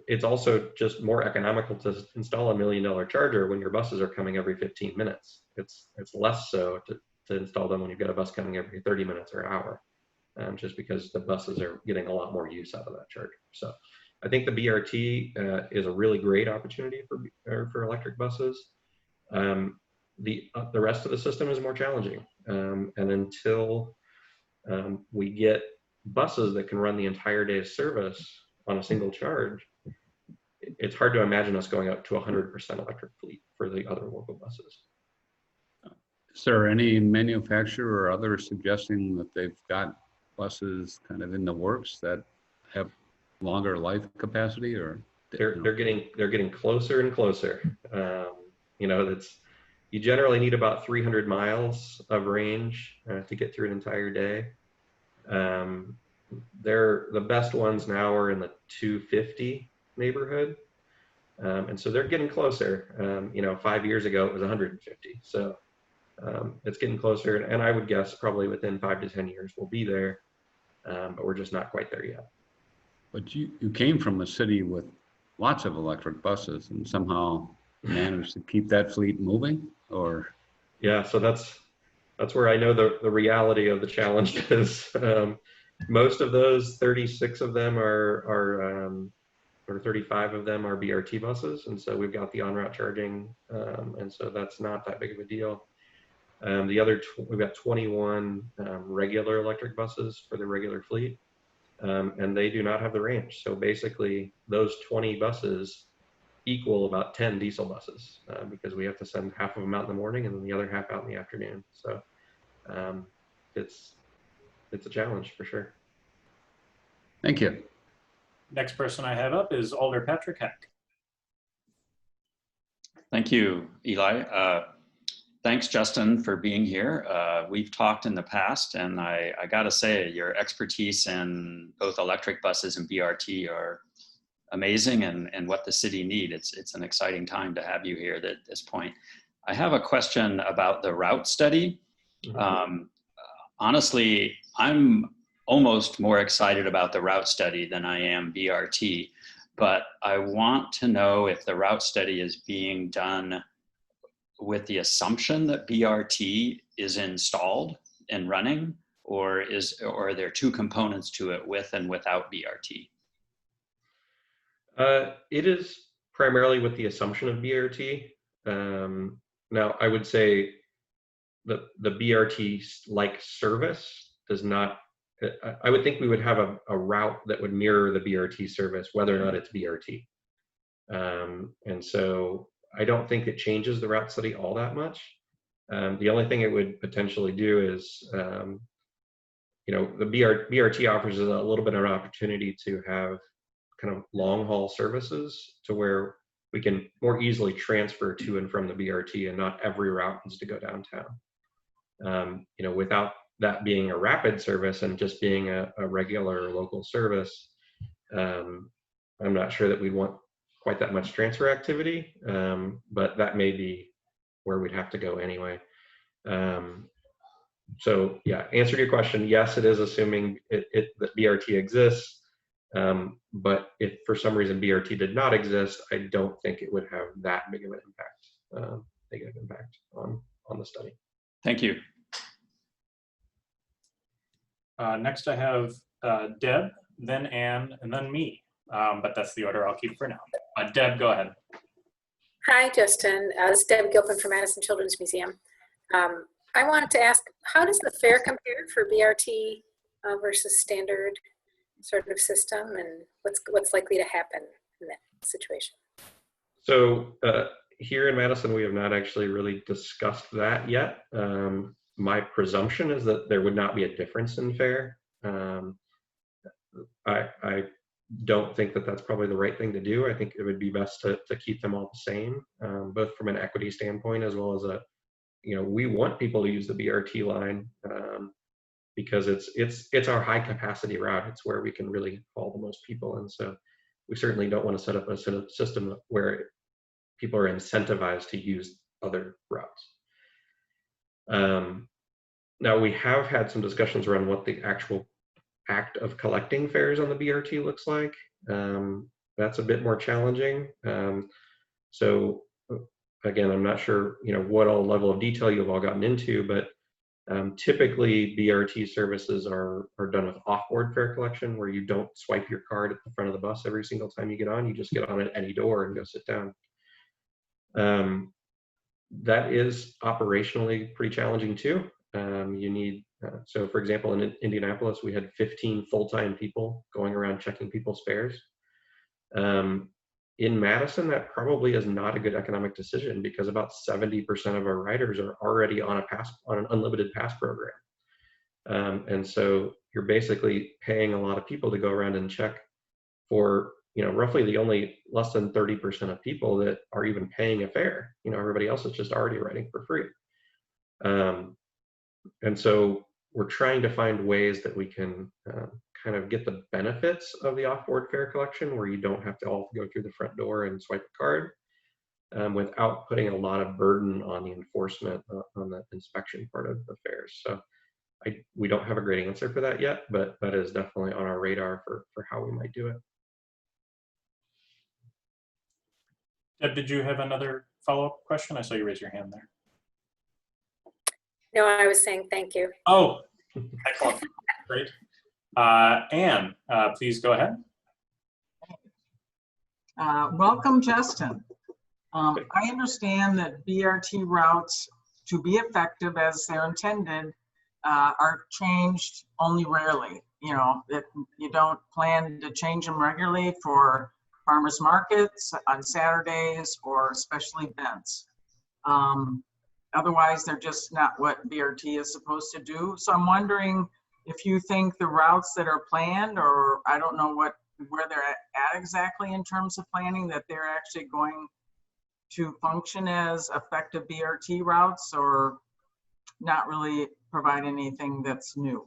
it's also just more economical to install $1 million charger when your buses are coming every 15 minutes. It's less so to install them when you've got a bus coming every 30 minutes or an hour, just because the buses are getting a lot more use out of that charger. So I think the BRT is a really great opportunity for electric buses. The rest of the system is more challenging, and until we get buses that can run the entire day's service on a single charge, it's hard to imagine us going up to 100% electric fleet for the other local buses. Is there any manufacturer or others suggesting that they've got buses kind of in the works that have longer life capacity, or they're getting closer and closer? You generally need about 300 miles of range to get through an entire day. The best ones now are in the 250 neighborhood, and so they're getting closer. 5 years ago it was 150, so it's getting closer, and I would guess probably within 5 to 10 years we'll be there, but we're just not quite there yet. But you came from a city with lots of electric buses and somehow managed to keep that fleet moving, or? Yeah, so that's where I know the reality of the challenge is. Most of those, 36 of them or 35 of them are BRT buses, and so we've got the on-route charging, and so that's not that big of a deal. We've got 21 regular electric buses for the regular fleet, and they do not have the range. So basically, those 20 buses equal about 10 diesel buses because we have to send half of them out in the morning and then the other half out in the afternoon. So it's a challenge for sure. Thank you. Next person I have up is Alder Patrick Heck. Thank you, Eli. Thanks, Justin, for being here. We've talked in the past, and I gotta say, your expertise in both electric buses and BRT are amazing, and what the city needs. It's an exciting time to have you here at this point. I have a question about the route study. Honestly, I'm almost more excited about the route study than I am BRT, but I want to know if the route study is being done with the assumption that BRT is installed and running, or are there two components to it, with and without BRT? It is primarily with the assumption of BRT. Now, I would say that the BRT-like service does not, I would think we would have a route that would mirror the BRT service, whether or not it's BRT. And so I don't think it changes the route study all that much. The only thing it would potentially do is the BRT offers us a little bit of an opportunity to have kind of long haul services to where we can more easily transfer to and from the BRT, and not every route needs to go downtown. Without that being a rapid service and just being a regular local service, I'm not sure that we'd want quite that much transfer activity, but that may be where we'd have to go anyway. So yeah, answer to your question, yes, it is assuming that BRT exists, but if for some reason BRT did not exist, I don't think it would have that big of an impact, negative impact on the study. Thank you. Next I have Deb, then Anne, and then me, but that's the order I'll keep for now. Deb, go ahead. Hi, Justin. This is Deb Gilpin from Madison Children's Museum. I wanted to ask, how does the fare compare for BRT versus standard sort of system, and what's likely to happen in that situation? So here in Madison, we have not actually really discussed that yet. My presumption is that there would not be a difference in fare. I don't think that that's probably the right thing to do. I think it would be best to keep them all the same, both from an equity standpoint as well as we want people to use the BRT line because it's our high capacity route. It's where we can really haul the most people, and so we certainly don't want to set up a system where people are incentivized to use other routes. Now we have had some discussions around what the actual act of collecting fares on the BRT looks like. That's a bit more challenging. So again, I'm not sure what all level of detail you've all gotten into, but typically BRT services are done with off-board fare collection, where you don't swipe your card at the front of the bus every single time you get on. You just get on at any door and go sit down. That is operationally pretty challenging too. You need, so for example, in Indianapolis, we had 15 full-time people going around checking people's fares. In Madison, that probably is not a good economic decision because about 70% of our riders are already on an unlimited pass program. And so you're basically paying a lot of people to go around and check for, roughly the only less than 30% of people that are even paying a fare. Everybody else is just already riding for free. And so we're trying to find ways that we can kind of get the benefits of the off-board fare collection, where you don't have to all go through the front door and swipe a card, without putting a lot of burden on the enforcement on the inspection part of the fares. So we don't have a great answer for that yet, but that is definitely on our radar for how we might do it. Deb, did you have another follow-up question? I saw you raise your hand there. No, I was saying thank you. Oh, excellent. Great. Anne, please go ahead. Welcome, Justin. I understand that BRT routes, to be effective as they're intended, are changed only rarely. That you don't plan to change them regularly for farmers markets on Saturdays or special events. Otherwise, they're just not what BRT is supposed to do. So I'm wondering if you think the routes that are planned, or I don't know where they're at exactly in terms of planning, that they're actually going to function as effective BRT routes, or not really provide anything that's new.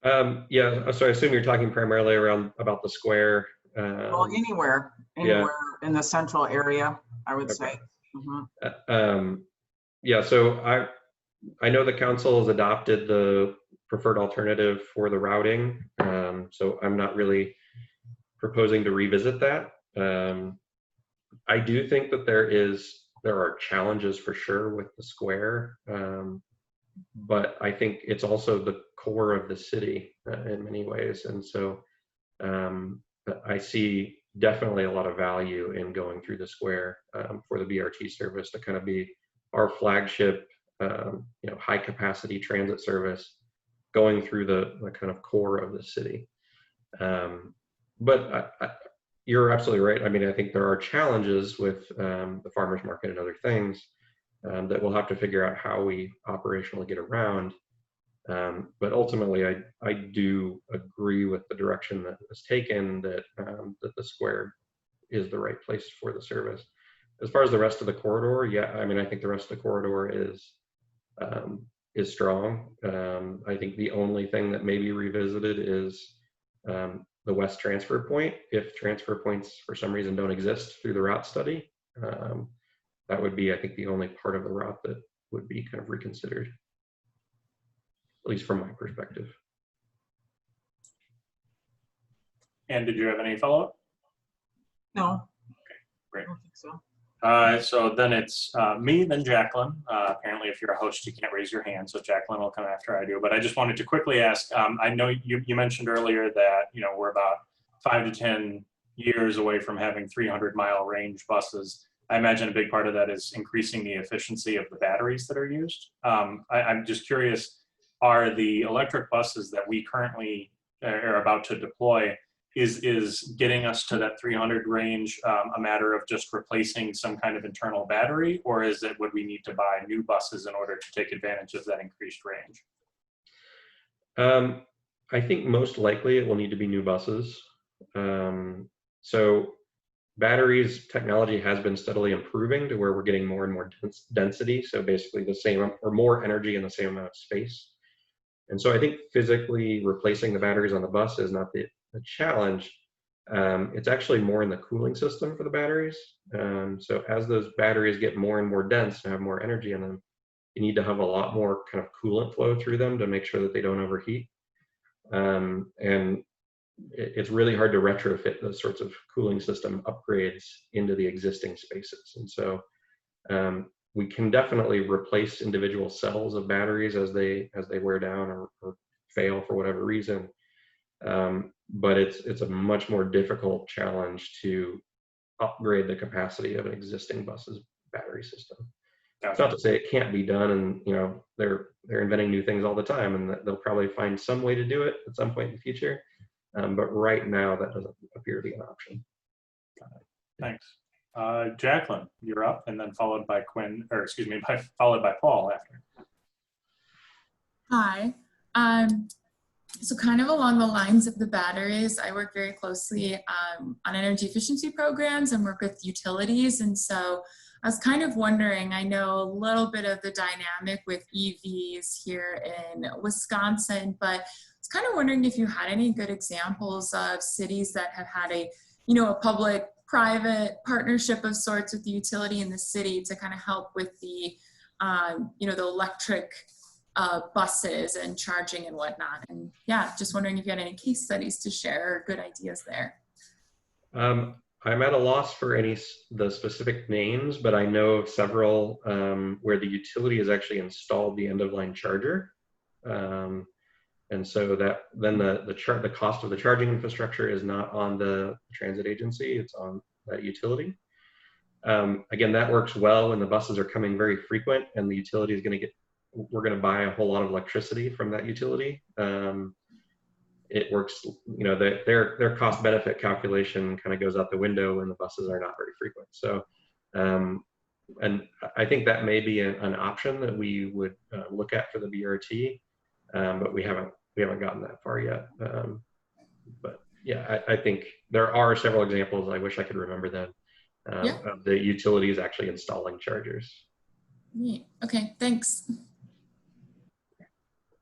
Yeah, so I assume you're talking primarily about the square. Well, anywhere in the central area, I would say. Mm-hmm. Yeah, so I know the council has adopted the preferred alternative for the routing, so I'm not really proposing to revisit that. I do think that there are challenges for sure with the square, but I think it's also the core of the city in many ways, and so I see definitely a lot of value in going through the square for the BRT service to kind of be our flagship, high capacity transit service going through the kind of core of the city. But you're absolutely right. I mean, I think there are challenges with the farmers market and other things that we'll have to figure out how we operationally get around. But ultimately, I do agree with the direction that was taken, that that the square is the right place for the service. As far as the rest of the corridor, yeah, I mean, I think the rest of the corridor is strong. I think the only thing that may be revisited is the west transfer point. If transfer points for some reason don't exist through the route study, that would be, I think, the only part of the route that would be kind of reconsidered, at least from my perspective. And did you have any follow-up? No. Great. I don't think so. So then it's me, then Jacqueline. Apparently, if you're a host, you can't raise your hand, so Jacqueline will come after I do. But I just wanted to quickly ask, I know you mentioned earlier that, you know, we're about 5 to 10 years away from having 300-mile range buses. I imagine a big part of that is increasing the efficiency of the batteries that are used. I'm just curious, are the electric buses that we currently are about to deploy, is getting us to that 300 range a matter of just replacing some kind of internal battery, or is it would we need to buy new buses in order to take advantage of that increased range? I think most likely it will need to be new buses. So batteries technology has been steadily improving to where we're getting more and more density. So basically the same or more energy in the same amount of space. And so I think physically replacing the batteries on the bus is not the challenge. It's actually more in the cooling system for the batteries. So as those batteries get more and more dense and have more energy in them, you need to have a lot more kind of coolant flow through them to make sure that they don't overheat. And it's really hard to retrofit those sorts of cooling system upgrades into the existing spaces. And so we can definitely replace individual cells of batteries as they wear down or fail for whatever reason. But it's a much more difficult challenge to upgrade the capacity of an existing bus's battery system. It's not to say it can't be done, and you know they're inventing new things all the time, and they'll probably find some way to do it at some point in the future. But right now, that doesn't appear to be an option. Thanks. Jacqueline, you're up, and then followed by Quinn, or excuse me, followed by Paul after. Hi. So kind of along the lines of the batteries, I work very closely on energy efficiency programs and work with utilities. And so I was kind of wondering, I know a little bit of the dynamic with EVs here in Wisconsin, but I was kind of wondering if you had any good examples of cities that have had a public-private partnership of sorts with the utility in the city to kind of help with the, the electric buses and charging and whatnot. And yeah, just wondering if you had any case studies to share or good ideas there. I'm at a loss for the specific names, but I know of several where the utility has actually installed the end-of-line charger. And so that then the cost of the charging infrastructure is not on the transit agency, it's on that utility. Again, that works well when the buses are coming very frequent and the utility is we're going to buy a whole lot of electricity from that utility. It works, their cost benefit calculation kind of goes out the window when the buses are not very frequent. So, and I think that may be an option that we would look at for the BRT, but we haven't gotten that far yet. But yeah, I think there are several examples. I wish I could remember them of the utilities actually installing chargers. Neat. Okay, thanks.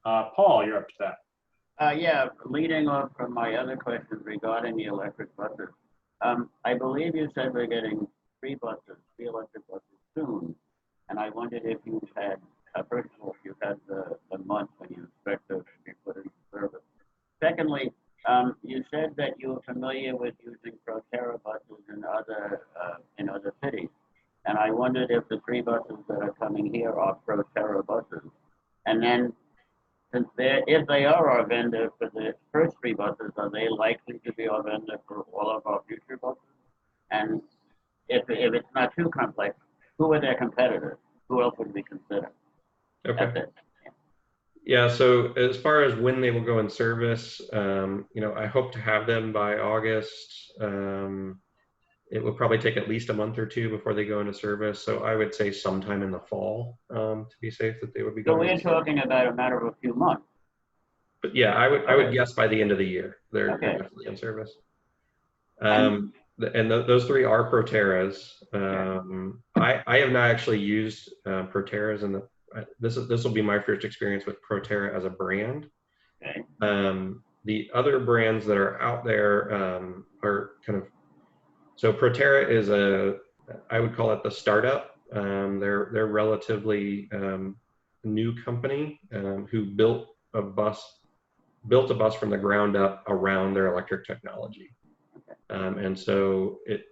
Paul, you're up to that. Yeah, leading off from my other questions regarding the electric buses. I believe you said we're getting three electric buses soon. And I wondered if you had, first of all, if you had the month when you expect those to be put into service. Secondly, you said that you were familiar with using Proterra buses in other cities. And I wondered if the three buses that are coming here are Proterra buses. And then, if they are our vendor for the first three buses, are they likely to be our vendor for all of our future buses? And if it's not too complex, who are their competitors? Who else would we consider? Okay. That's it. Yeah, so as far as when they will go in service, I hope to have them by August. It will probably take at least a month or two before they go into service. So I would say sometime in the fall, to be safe, that they would be going. So we're talking about a matter of a few months. But yeah, I would guess by the end of the year they're Okay. definitely in service. And those three are Proterras. I have not actually used Proterras, and this will be my first experience with Proterra as a brand. Okay. The other brands that are out there are kind of, so Proterra is I would call it the startup. They're relatively new company who built a bus from the ground up around their electric technology. And so it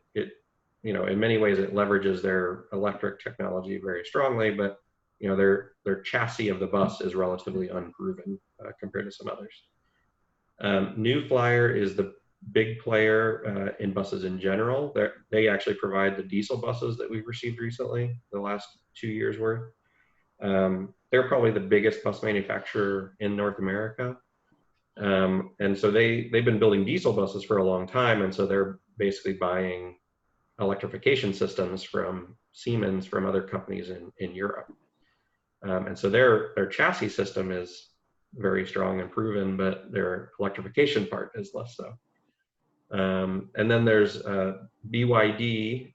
in many ways it leverages their electric technology very strongly, but their chassis of the bus is relatively unproven compared to some others. New Flyer is the big player in buses in general. They actually provide the diesel buses that we've received recently, the last 2 years worth. They're probably the biggest bus manufacturer in North America. And so they've been building diesel buses for a long time, and so they're basically buying electrification systems from Siemens, from other companies in Europe. And so their chassis system is very strong and proven, but their electrification part is less so. And then there's BYD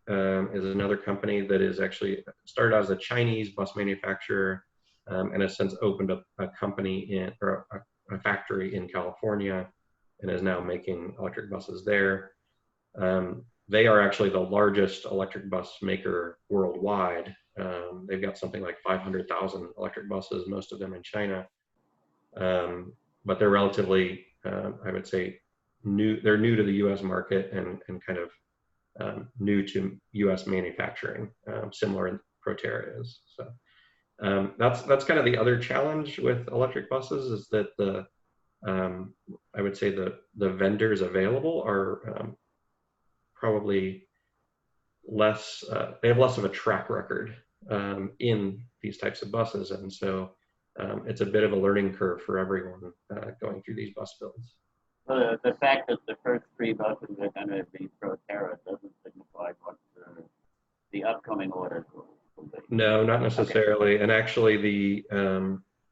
is another company that is actually started as a Chinese bus manufacturer and has since opened up a company a factory in California and is now making electric buses there. They are actually the largest electric bus maker worldwide. They've got something like 500,000 electric buses, most of them in China. But they're relatively, I would say, new. They're new to the U.S. market and kind of new to U.S. manufacturing, similar in Proterra is. So that's kind of the other challenge with electric buses, is that I would say the vendors available are probably less. They have less of a track record in these types of buses, and so it's a bit of a learning curve for everyone going through these bus builds. The fact that the first 3 buses are going to be Proterra doesn't signify what the upcoming orders will be. No, not necessarily. Okay. And actually, the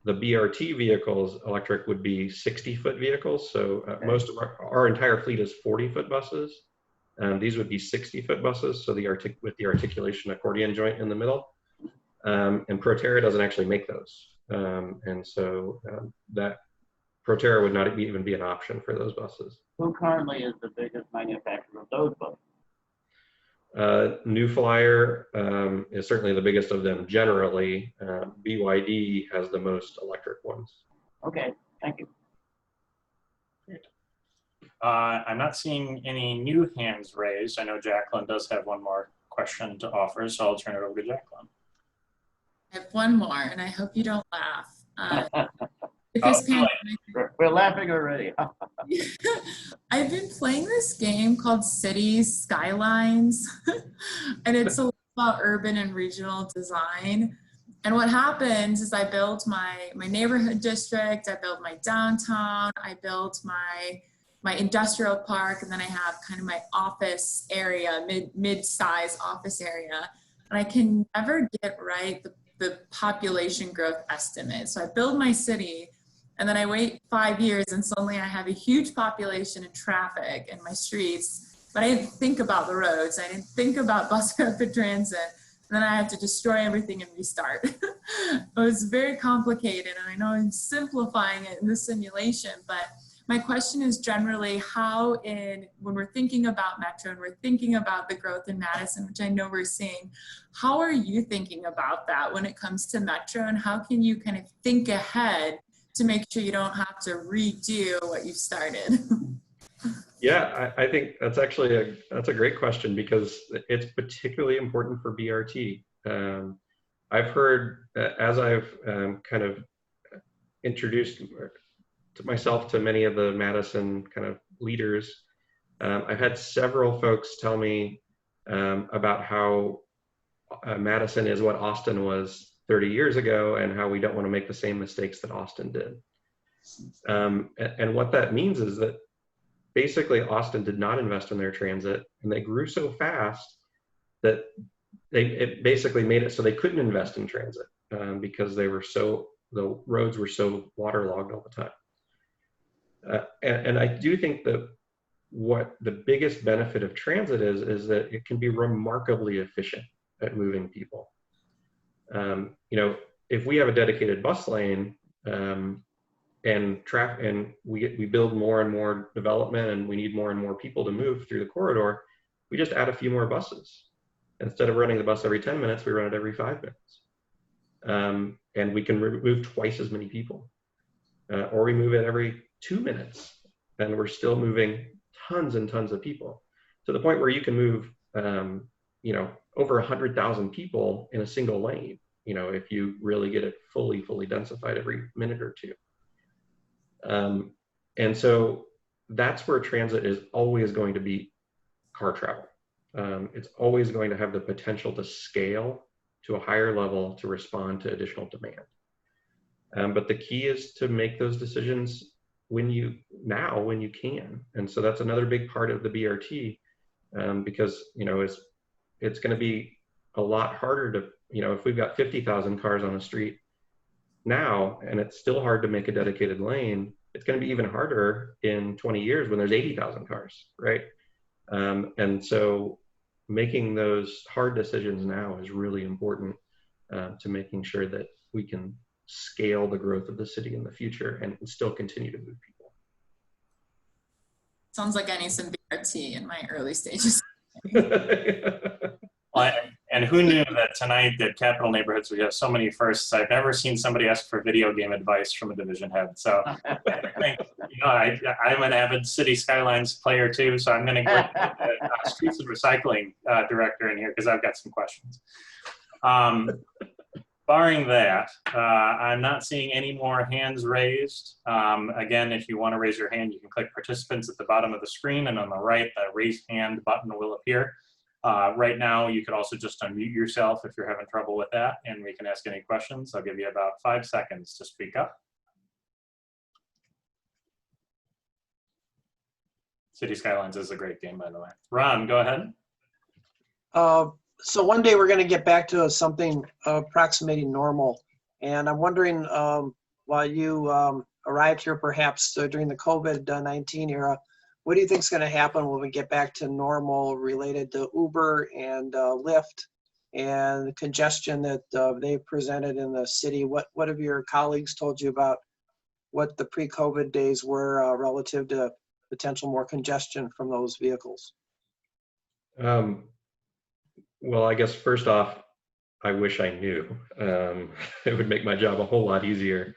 BRT vehicles, electric, would be 60-foot vehicles. So most of our entire fleet is 40-foot buses. These would be 60-foot buses, so with the articulation accordion joint in the middle. And Proterra doesn't actually make those. And so that Proterra would not even be an option for those buses. Who currently is the biggest manufacturer of those buses? New Flyer is certainly the biggest of them generally. BYD has the most electric ones. Okay, thank you. Great. I'm not seeing any new hands raised. I know Jacqueline does have one more question to offer, so I'll turn it over to Jacqueline. I have one more, and I hope you don't laugh. We're laughing already. I've been playing this game called Cities Skylines, and it's a lot about urban and regional design. And what happens is I build my neighborhood district, I build my downtown, I build my industrial park, and then I have kind of my office area, mid-size office area. And I can never get right the population growth estimate. So I build my city, and then I wait 5 years, and suddenly I have a huge population and traffic in my streets, but I didn't think about the roads. I didn't think about bus rapid transit. And then I had to destroy everything and restart. It was very complicated, and I know I'm simplifying it in the simulation, but my question is generally when we're thinking about Metro and we're thinking about the growth in Madison, which I know we're seeing, how are you thinking about that when it comes to Metro, and how can you kind of think ahead to make sure you don't have to redo what you've started? Yeah, I think that's actually that's a great question, because it's particularly important for BRT. I've heard, as I've kind of introduced myself to many of the Madison kind of leaders, I've had several folks tell me about how Madison is what Austin was 30 years ago, and how we don't want to make the same mistakes that Austin did. And what that means is that basically Austin did not invest in their transit, and they grew so fast that it basically made it so they couldn't invest in transit because the roads were so waterlogged all the time. And I do think that what the biggest benefit of transit is that it can be remarkably efficient at moving people. If we have a dedicated bus lane, and we build more and more development, and we need more and more people to move through the corridor, we just add a few more buses. Instead of running the bus every 10 minutes, we run it every 5 minutes. And we can move twice as many people. Or we move it every 2 minutes, and we're still moving tons and tons of people, to the point where you can move over 100,000 people in a single lane, if you really get it fully densified every minute or two. And so that's where transit is always going to be car travel. It's always going to have the potential to scale to a higher level to respond to additional demand. But the key is to make those decisions when you can. And so that's another big part of the BRT, because it's going to be a lot harder to, if we've got 50,000 cars on the street now, and it's still hard to make a dedicated lane, it's going to be even harder in 20 years when there's 80,000 cars, right? And so making those hard decisions now is really important to making sure that we can scale the growth of the city in the future and still continue to move people. Sounds like I need some BRT in my early stages. And who knew that tonight that Capital Neighborhoods would have so many firsts? I've never seen somebody ask for video game advice from a division head. So I think, I'm an avid City Skylines player too, so I'm going to get the Streets and Recycling director in here because I've got some questions. Barring that, I'm not seeing any more hands raised. Again, if you want to raise your hand, you can click participants at the bottom of the screen, and on the right, the raise hand button will appear. Right now, you could also just unmute yourself if you're having trouble with that, and we can ask any questions. I'll give you about 5 seconds to speak up. City Skylines is a great game, by the way. Ron, go ahead. So one day we're going to get back to something approximating normal. And I'm wondering, while you arrived here perhaps during the COVID-19 era, what do you think is going to happen when we get back to normal related to Uber and Lyft and the congestion that they presented in the city? What have your colleagues told you about what the pre-COVID days were relative to potential more congestion from those vehicles? Well, I guess first off, I wish I knew. It would make my job a whole lot easier.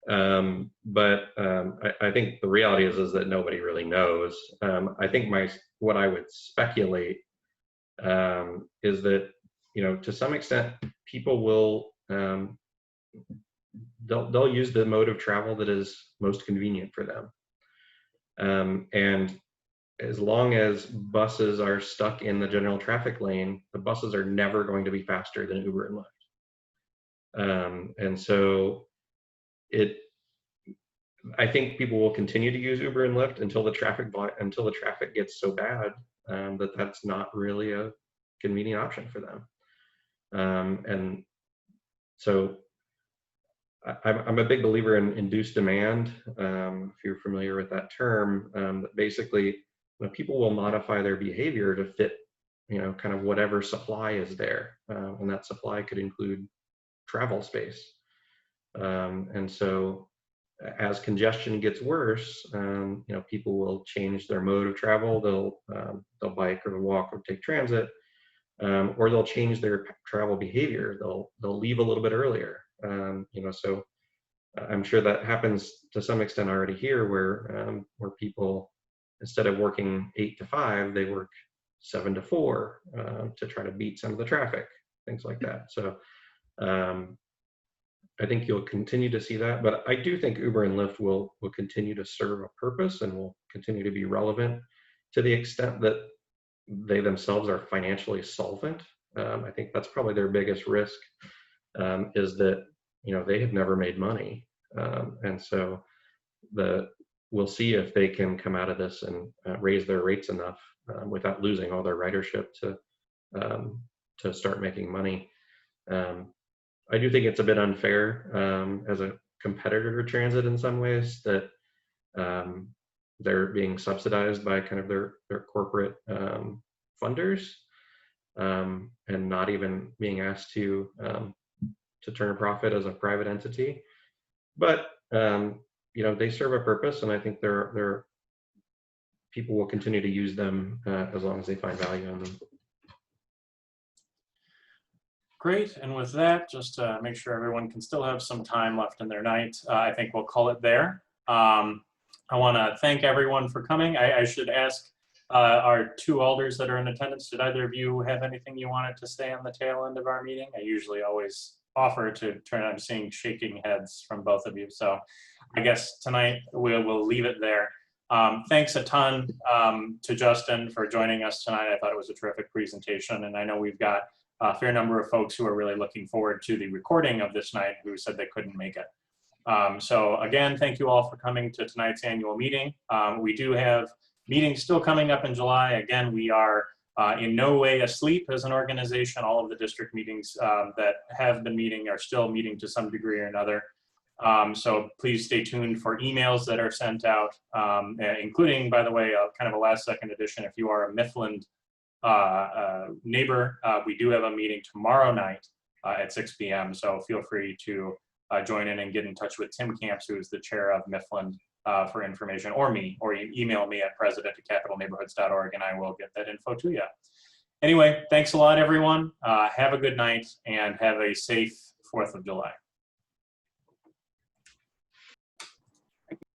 But I think the reality is that nobody really knows. I think what I would speculate is that, to some extent, people will, they'll use the mode of travel that is most convenient for them. And as long as buses are stuck in the general traffic lane, the buses are never going to be faster than Uber and Lyft. And so I think people will continue to use Uber and Lyft until the traffic gets so bad that that's not really a convenient option for them. And so I'm a big believer in induced demand. If you're familiar with that term, that basically people will modify their behavior to fit, kind of whatever supply is there, and that supply could include travel space. And so, as congestion gets worse, people will change their mode of travel. They'll bike or walk or take transit, or they'll change their travel behavior. They'll leave a little bit earlier. So I'm sure that happens to some extent already here, where people, instead of working 8 to 5, they work 7 to 4 to try to beat some of the traffic, things like that. So I think you'll continue to see that, but I do think Uber and Lyft will continue to serve a purpose and will continue to be relevant to the extent that they themselves are financially solvent. I think that's probably their biggest risk, is that they have never made money, and so we'll see if they can come out of this and raise their rates enough without losing all their ridership to start making money. I do think it's a bit unfair as a competitor to transit in some ways that they're being subsidized by kind of their corporate funders, and not even being asked to turn a profit as a private entity. But you know, they serve a purpose, and I think they're people will continue to use them as long as they find value in them. Great, and with that, just to make sure everyone can still have some time left in their night, I think we'll call it there. I want to thank everyone for coming. I should ask our two alders that are in attendance, did either of you have anything you wanted to say on the tail end of our meeting? I usually always offer to turn. I'm seeing shaking heads from both of you, so I guess tonight we'll leave it there. Thanks a ton to Justin for joining us tonight. I thought it was a terrific presentation, and I know we've got a fair number of folks who are really looking forward to the recording of this night who said they couldn't make it. So again, thank you all for coming to tonight's annual meeting. We do have meetings still coming up in July. Again, we are in no way asleep as an organization. All of the district meetings that have been meeting are still meeting to some degree or another. So please stay tuned for emails that are sent out, including, by the way, kind of a last second edition. If you are a Mifflin neighbor, we do have a meeting tomorrow night at 6 p.m. So feel free to join in and get in touch with Tim Camps, who is the chair of Mifflin, for information, or me, or you email me at president@capitalneighborhoods.org and I will get that info to you. Anyway, thanks a lot, everyone. Have a good night and have a safe 4th of July.